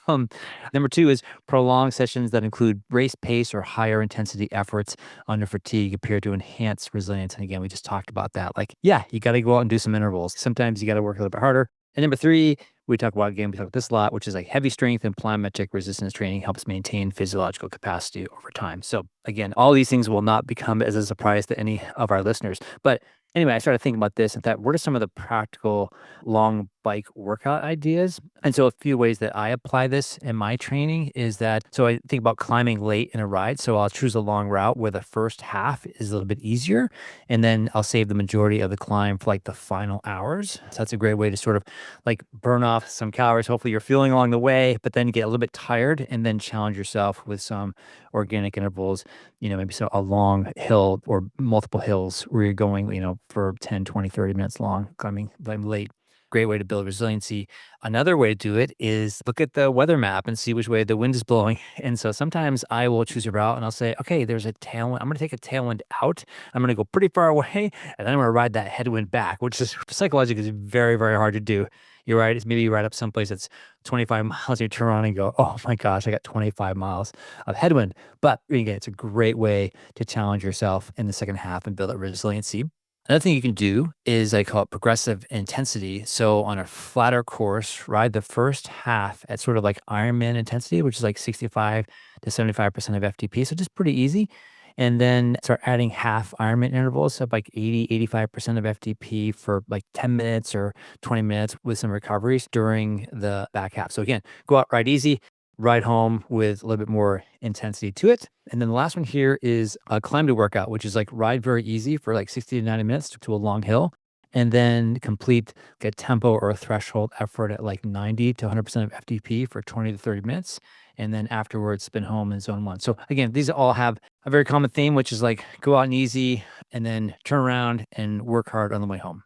um, Number two is prolonged sessions that include race pace or higher intensity efforts under fatigue appear to enhance resilience. And again, we just talked about that. Like, yeah, you got to go out and do some intervals. Sometimes you got to work a little bit harder. And number three, we talk about, again, we talk about this a lot, which is like heavy strength and plyometric resistance training helps maintain physiological capacity over time. So again, all these things will not become as a surprise to any of our listeners. But anyway, I started thinking about this and thought, what are some of the practical long bike workout ideas? And so a few ways that I apply this in my training is that, so I think about climbing late in a ride. So I'll choose a long route where the first half is a little bit easier. And then I'll save the majority of the climb for like the final hours. So that's a great way to sort of like burn off some calories. Hopefully you're feeling along the way, but then get a little bit tired and then challenge yourself with some organic intervals, maybe so a long hill or multiple hills where you're going, for 10, 20, 30 minutes long, climbing late. Great way to build resiliency. Another way to do it is look at the weather map and see which way the wind is blowing. And so sometimes I will choose a route and I'll say, okay, there's a tailwind. I'm going to take a tailwind out. I'm going to go pretty far away and then I'm going to ride that headwind back, which is psychologically is very, very hard to do. You're right. It's maybe you ride up someplace that's 25 miles, you turn around and go, oh my gosh, I got 25 miles of headwind. But again, it's a great way to challenge yourself in the second half and build up resiliency. Another thing you can do is I call it progressive intensity. So on a flatter course, ride the first half at sort of like Ironman intensity, which is like 65 to 75% of FTP. So just pretty easy. And then start adding half Ironman intervals of like 80, 85% of FTP for like 10 minutes or 20 minutes with some recoveries during the back half. So again, go out, ride easy, ride home with a little bit more intensity to it. And then the last one here is a climb to workout, which is like ride very easy for like 60 to 90 minutes to a long hill. And then complete a tempo or a threshold effort at like 90 to 100% of FTP for 20 to 30 minutes. And then afterwards, spin home in zone one. So again, these all have a very common theme, which is like go out and easy and then turn around and work hard on the way home.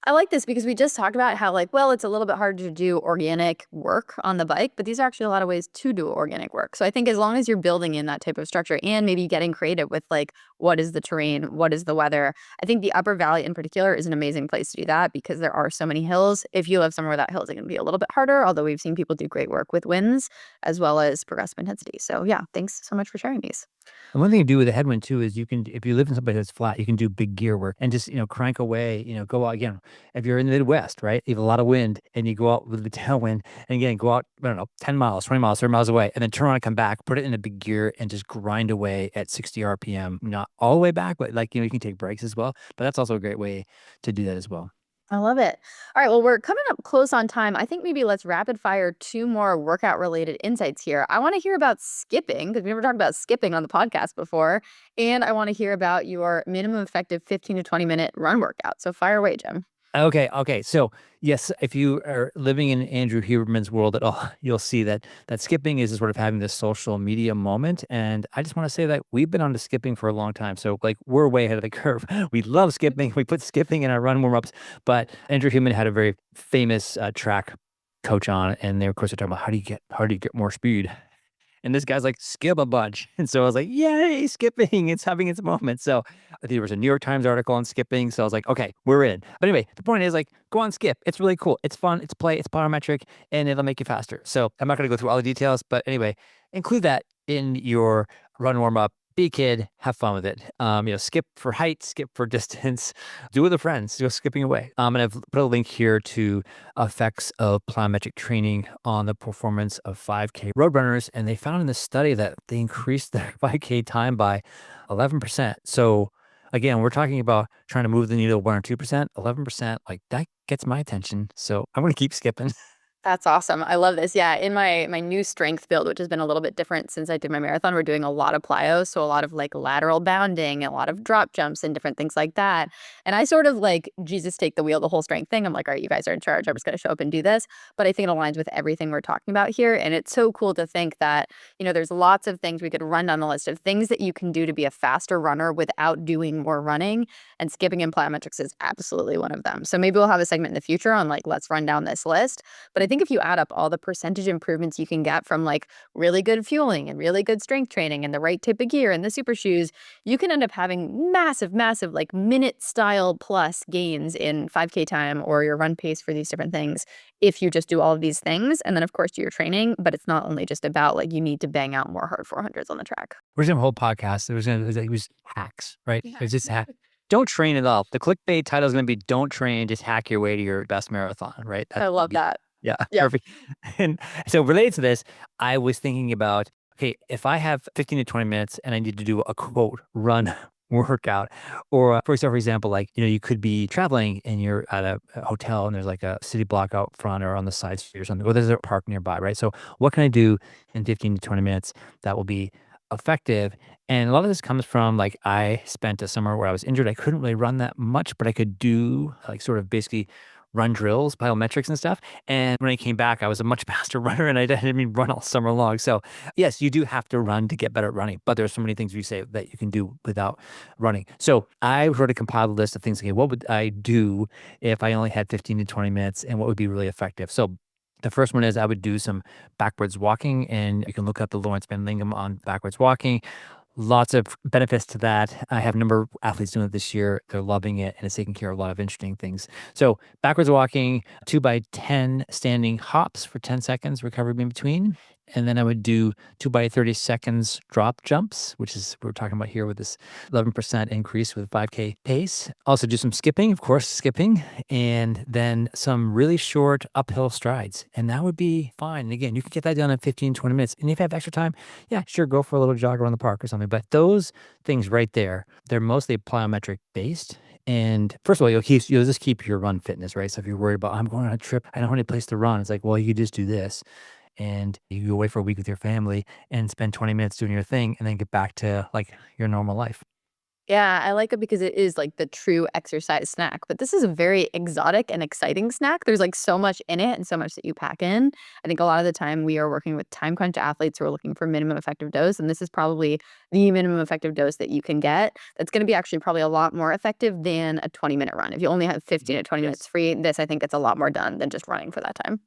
I like this because we just talked about how, like, well, it's a little bit hard to do organic work on the bike, but these are actually a lot of ways to do organic work. So I think as long as you're building in that type of structure and maybe getting creative with like, what is the terrain? What is the weather? I think the Upper Valley in particular is an amazing place to do that because there are so many hills. If you live somewhere without hills, it can be a little bit harder, although we've seen people do great work with winds as well as progressive intensity. So yeah, thanks so much for sharing these.
And one thing you do with a headwind too is you can, if you live in someplace that's flat, you can do big gear work and just, crank away, go out again. If you're in the Midwest, right, you have a lot of wind and you go out with the tailwind and again, go out, I don't know, 10 miles, 20 miles, 30 miles away, and then turn around and come back, put it in a big gear and just grind away at 60 RPM, not all the way back, but like, you can take breaks as well. But that's also a great way to do that as well.
I love it. All right. Well, we're coming up close on time. I think maybe let's rapid fire two more workout related insights here. I want to hear about skipping because we never talked about skipping on the podcast before. And I want to hear about your minimum effective 15 to 20-minute run workout. So fire away, Jim.
Okay. So yes, if you are living in Andrew Huberman's world at all, you'll see that skipping is sort of having this social media moment. And I just want to say that we've been on to skipping for a long time. So like we're way ahead of the curve. We love skipping. We put skipping in our run warm-ups. But Andrew Huberman had a very famous track coach on, and they of course are talking about how do you get more speed. And this guy's like, skip a bunch. And so I was like, yay, skipping. It's having its moment. So I think there was a New York Times article on skipping. So I was like, okay, we're in. But anyway, the point is like, go on skip. It's really cool. It's fun. It's play. It's plyometric and it'll make you faster. So I'm not going to go through all the details. But anyway, include that in your run warm up. Be a kid, have fun with it. Skip for height, skip for distance, do it with a friends, go skipping away. And I've put a link here to effects of plyometric training on the performance of 5K road runners. And they found in this study that they increased their 5K time by 11%. So again, we're talking about trying to move the needle 1 or 2%, 11%, like that gets my attention. So I'm going to keep skipping.
That's awesome. I love this. Yeah, in my new strength build, which has been a little bit different since I did my marathon, we're doing a lot of plyos, so a lot of like lateral bounding, a lot of drop jumps and different things like that. And I sort of like Jesus take the wheel, the whole strength thing. I'm like, all right, you guys are in charge. I'm just going to show up and do this. But I think it aligns with everything we're talking about here, and it's so cool to think that, there's lots of things we could run down the list of things that you can do to be a faster runner without doing more running, and skipping and plyometrics is absolutely one of them. So maybe we'll have a segment in the future on like let's run down this list. But I think if you add up all the percentage improvements you can get from like really good fueling and really good strength training and the right type of gear and the super shoes, you can end up having massive, massive like minute style plus gains in 5K time or your run pace for these different things if you just do all of these things. And then, of course, do your training. But it's not only just about like you need to bang out more hard 400s on the track.
We're gonna have a whole podcast. It was hacks, right? It
Yeah.
was just hack. Don't train at all. The clickbait title is gonna be "Don't train, just hack your way to your best marathon." Right?
I love that.
Yeah,
Yep.
perfect. And so related to this, I was thinking about, okay, if I have 15 to 20 minutes and I need to do a quote run workout, or for example, like, you could be traveling and you're at a hotel and there's like a city block out front or on the side street or something, or there's a park nearby, right? So what can I do in 15 to 20 minutes that will be effective? And a lot of this comes from like I spent a summer where I was injured. I couldn't really run that much, but I could do like sort of basically run drills, plyometrics and stuff. And when I came back, I was a much faster runner and I didn't even run all summer long. So yes, you do have to run to get better at running, but there's so many things you say that you can do without running. So I sort of compiled a list of things. Okay, what would I do if I only had 15 to 20 minutes and what would be really effective? So the first one is I would do some backwards walking, and you can look up the Lawrence Van Lingham on backwards walking. Lots of benefits to that. I have a number of athletes doing it this year. They're loving it, and it's taking care of a lot of interesting things. So backwards walking, 2 by 10 standing hops for 10 seconds, recovery in between. And then I would do 2 by 30 seconds drop jumps, which is what we're talking about here with this 11% increase with 5K pace. Also do some skipping, of course, skipping, and then some really short uphill strides. And that would be fine. And again, you can get that done in 15, 20 minutes. And if you have extra time, yeah, sure, go for a little jog around the park or something. But those things right there, they're mostly plyometric based. And first of all, you'll just keep your run fitness, right? So if you're worried about I'm going on a trip, I don't have any place to run, it's like, well, you just do this and you go away for a week with your family and spend 20 minutes doing your thing and then get back to like your normal life.
Yeah, I like it because it is like the true exercise snack. But this is a very exotic and exciting snack. There's like so much in it and so much that you pack in. I think a lot of the time we are working with time crunch athletes who are looking for minimum effective dose. And this is probably the minimum effective dose that you can get. That's going to be actually probably a lot more effective than a 20-minute run. If you only have 15 to 20
Yes.
minutes free, this I think gets a lot more done than just running for that time.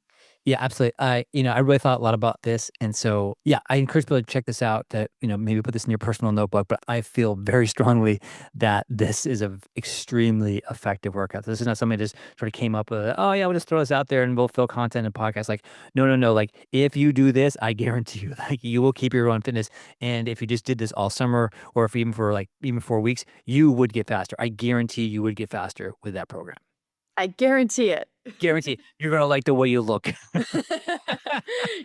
Yeah, absolutely. I really thought a lot about this. And so, yeah, I encourage people to check this out that, maybe put this in your personal notebook, but I feel very strongly that this is a extremely effective workout. This is not something that just sort of came up with, oh yeah, we'll just throw this out there and we'll fill content and podcasts. Like, no, no, no. Like if you do this, I guarantee you, like you will keep your own fitness. And if you just did this all summer or if even for like even 4 weeks, you would get faster. I guarantee you would get faster with that program.
I guarantee it.
Guarantee you're gonna like the way you look.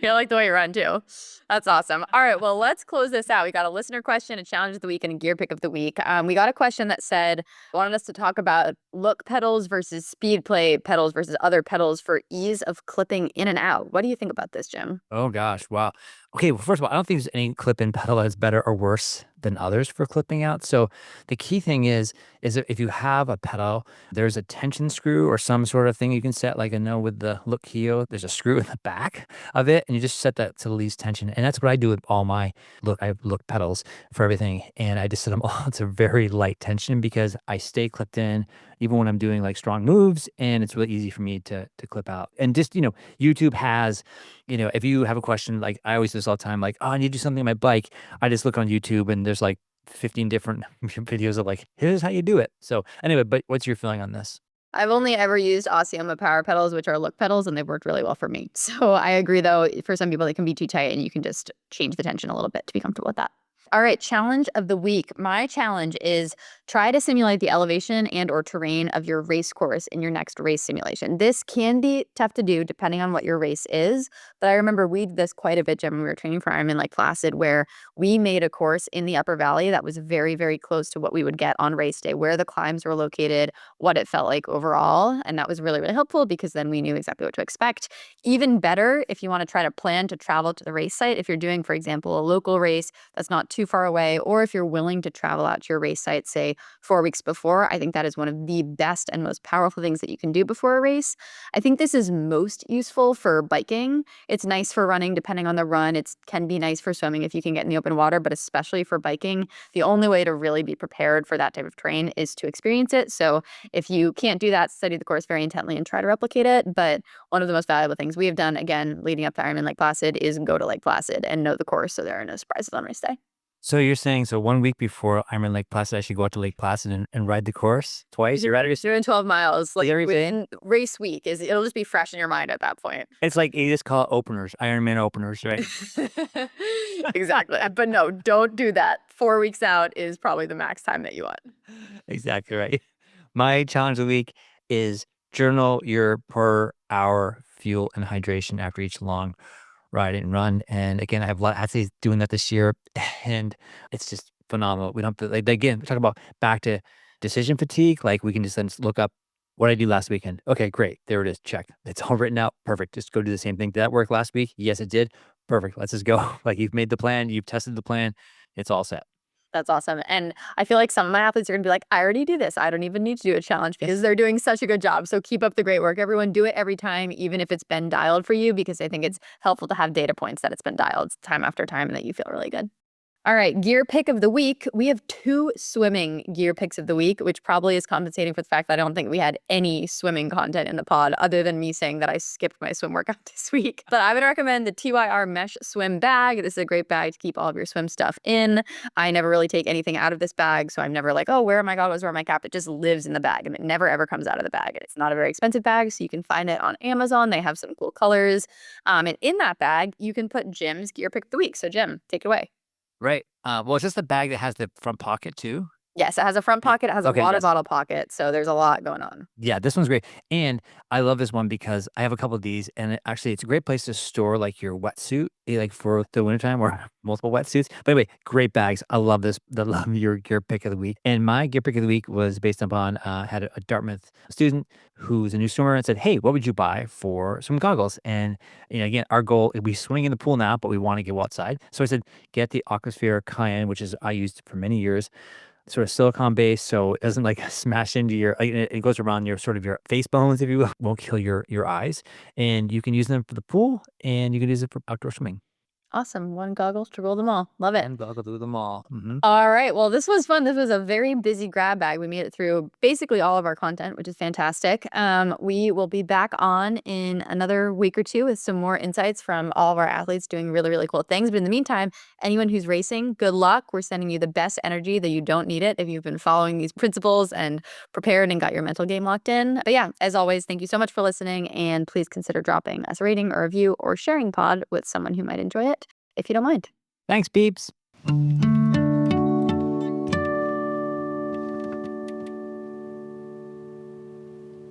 You like the way you run too. That's awesome. All right, well, let's close this out. We got a listener question, a challenge of the week, and a gear pick of the week. We got a question that said, wanted us to talk about look pedals versus speed play pedals versus other pedals for ease of clipping in and out. What do you think about this, Jim?
Oh gosh, wow. Okay, well, first of all, I don't think there's any clip-in pedal that's better or worse than others for clipping out. So the key thing is that if you have a pedal, there's a tension screw or some sort of thing you can set. Like I know with the Look Keo, there's a screw in the back of it, and you just set that to the least tension. And that's what I do with all my I have Look pedals for everything, and I just set them all to very light tension because I stay clipped in even when I'm doing like strong moves, and it's really easy for me to clip out. And just YouTube has if you have a question, like I always do this all the time, like, oh, I need to do something on my bike. I just look on YouTube and there's like 15 different videos of like, here's how you do it. So anyway, but what's your feeling on this?
I've only ever used Osceola power pedals, which are look pedals, and they've worked really well for me. So I agree, though, for some people, they can be too tight, and you can just change the tension a little bit to be comfortable with that. All right, challenge of the week. My challenge is try to simulate the elevation and or terrain of your race course in your next race simulation. This can be tough to do depending on what your race is, but I remember we did this quite a bit, Jim, when we were training for Ironman Lake Placid, where we made a course in the Upper Valley that was very, very close to what we would get on race day, where the climbs were located, what it felt like overall, and that was really, really helpful because then we knew exactly what to expect. Even better if you want to try to plan to travel to the race site, if you're doing, for example, a local race that's not too far away, or if you're willing to travel out to your race site, say 4 weeks before, I think that is one of the best and most powerful things that you can do before a race. I think this is most useful for biking. It's nice for running, depending on the run. It can be nice for swimming if you can get in the open water, but especially for biking, the only way to really be prepared for that type of terrain is to experience it. So if you can't do that, study the course very intently and try to replicate it. But one of the most valuable things we have done, again, leading up to Ironman Lake Placid, is go to Lake Placid and know the course so there are no surprises on race day.
So you're saying, so 1 week before I'm in Lake Placid, I should go out to Lake Placid and ride the course twice? You're ready?
Doing 12 miles like
Everything?
within race week it'll just be fresh in your mind at that point.
It's like you just call it openers, Ironman openers, right?
Exactly. But no, don't do that. 4 weeks out is probably the max time that you want.
Exactly right. My challenge of the week is journal your per hour fuel and hydration after each long ride and run. And again, I have actually doing that this year, and it's just phenomenal. We don't have to, like, again, we talk about back to decision fatigue. Like we can just then look up what I do last weekend. Okay, great. There it is. Check. It's all written out. Perfect. Just go do the same thing. Did that work last week? Yes, it did. Perfect. Let's just go. Like you've made the plan, you've tested the plan. It's all set.
That's awesome. And I feel like some of my athletes are gonna be like, I already do this. I don't even need to do a challenge because they're doing such a good job. So keep up the great work. Everyone do it every time, even if it's been dialed for you, because I think it's helpful to have data points that it's been dialed time after time and that you feel really good. All right, gear pick of the week. We have 2 swimming gear picks of the week, which probably is compensating for the fact that I don't think we had any swimming content in the pod other than me saying that I skipped my swim workout this week. But I would recommend the TYR Mesh Swim Bag. This is a great bag to keep all of your swim stuff in. I never really take anything out of this bag, so I'm never like, oh, where are my goggles, where are my cap? It just lives in the bag, and it never, ever comes out of the bag. And it's not a very expensive bag, so you can find it on Amazon. They have some cool colors. And in that bag, you can put Jim's gear pick of the week. So Jim, take it away.
Right. Well, it's just the bag that has the front pocket too.
Yes, it has a front pocket, it has a
Okay,
water
yes.
bottle pocket, so there's a lot going on.
Yeah, this one's great. And I love this one because I have a couple of these, and actually it's a great place to store like your wetsuit, like for the wintertime or multiple wetsuits. But anyway, great bags. I love this. I love your gear pick of the week. And my gear pick of the week was based upon had a Dartmouth student who's a new swimmer and said, "Hey, what would you buy for some goggles?" And again, our goal is we swimming in the pool now, but we want to go outside. So I said, get the Aquasphere Cayenne, which is I used for many years, sort of silicone base, so it doesn't like smash into your it goes around your sort of your face bones, if you will. Won't kill your eyes. And you can use them for the pool and you can use it for outdoor swimming.
Awesome, 1 goggles to rule them all. Love it.
And goggle do them all.
All right. Well, this was fun. This was a very busy grab bag. We made it through basically all of our content, which is fantastic. We will be back on in another week or 2 with some more insights from all of our athletes doing really, really cool things. But in the meantime, anyone who's racing, good luck. We're sending you the best energy that you don't need it if you've been following these principles and prepared and got your mental game locked in. But yeah, as always, thank you so much for listening. And please consider dropping us a rating or review or sharing pod with someone who might enjoy it if you don't mind.
Thanks, peeps.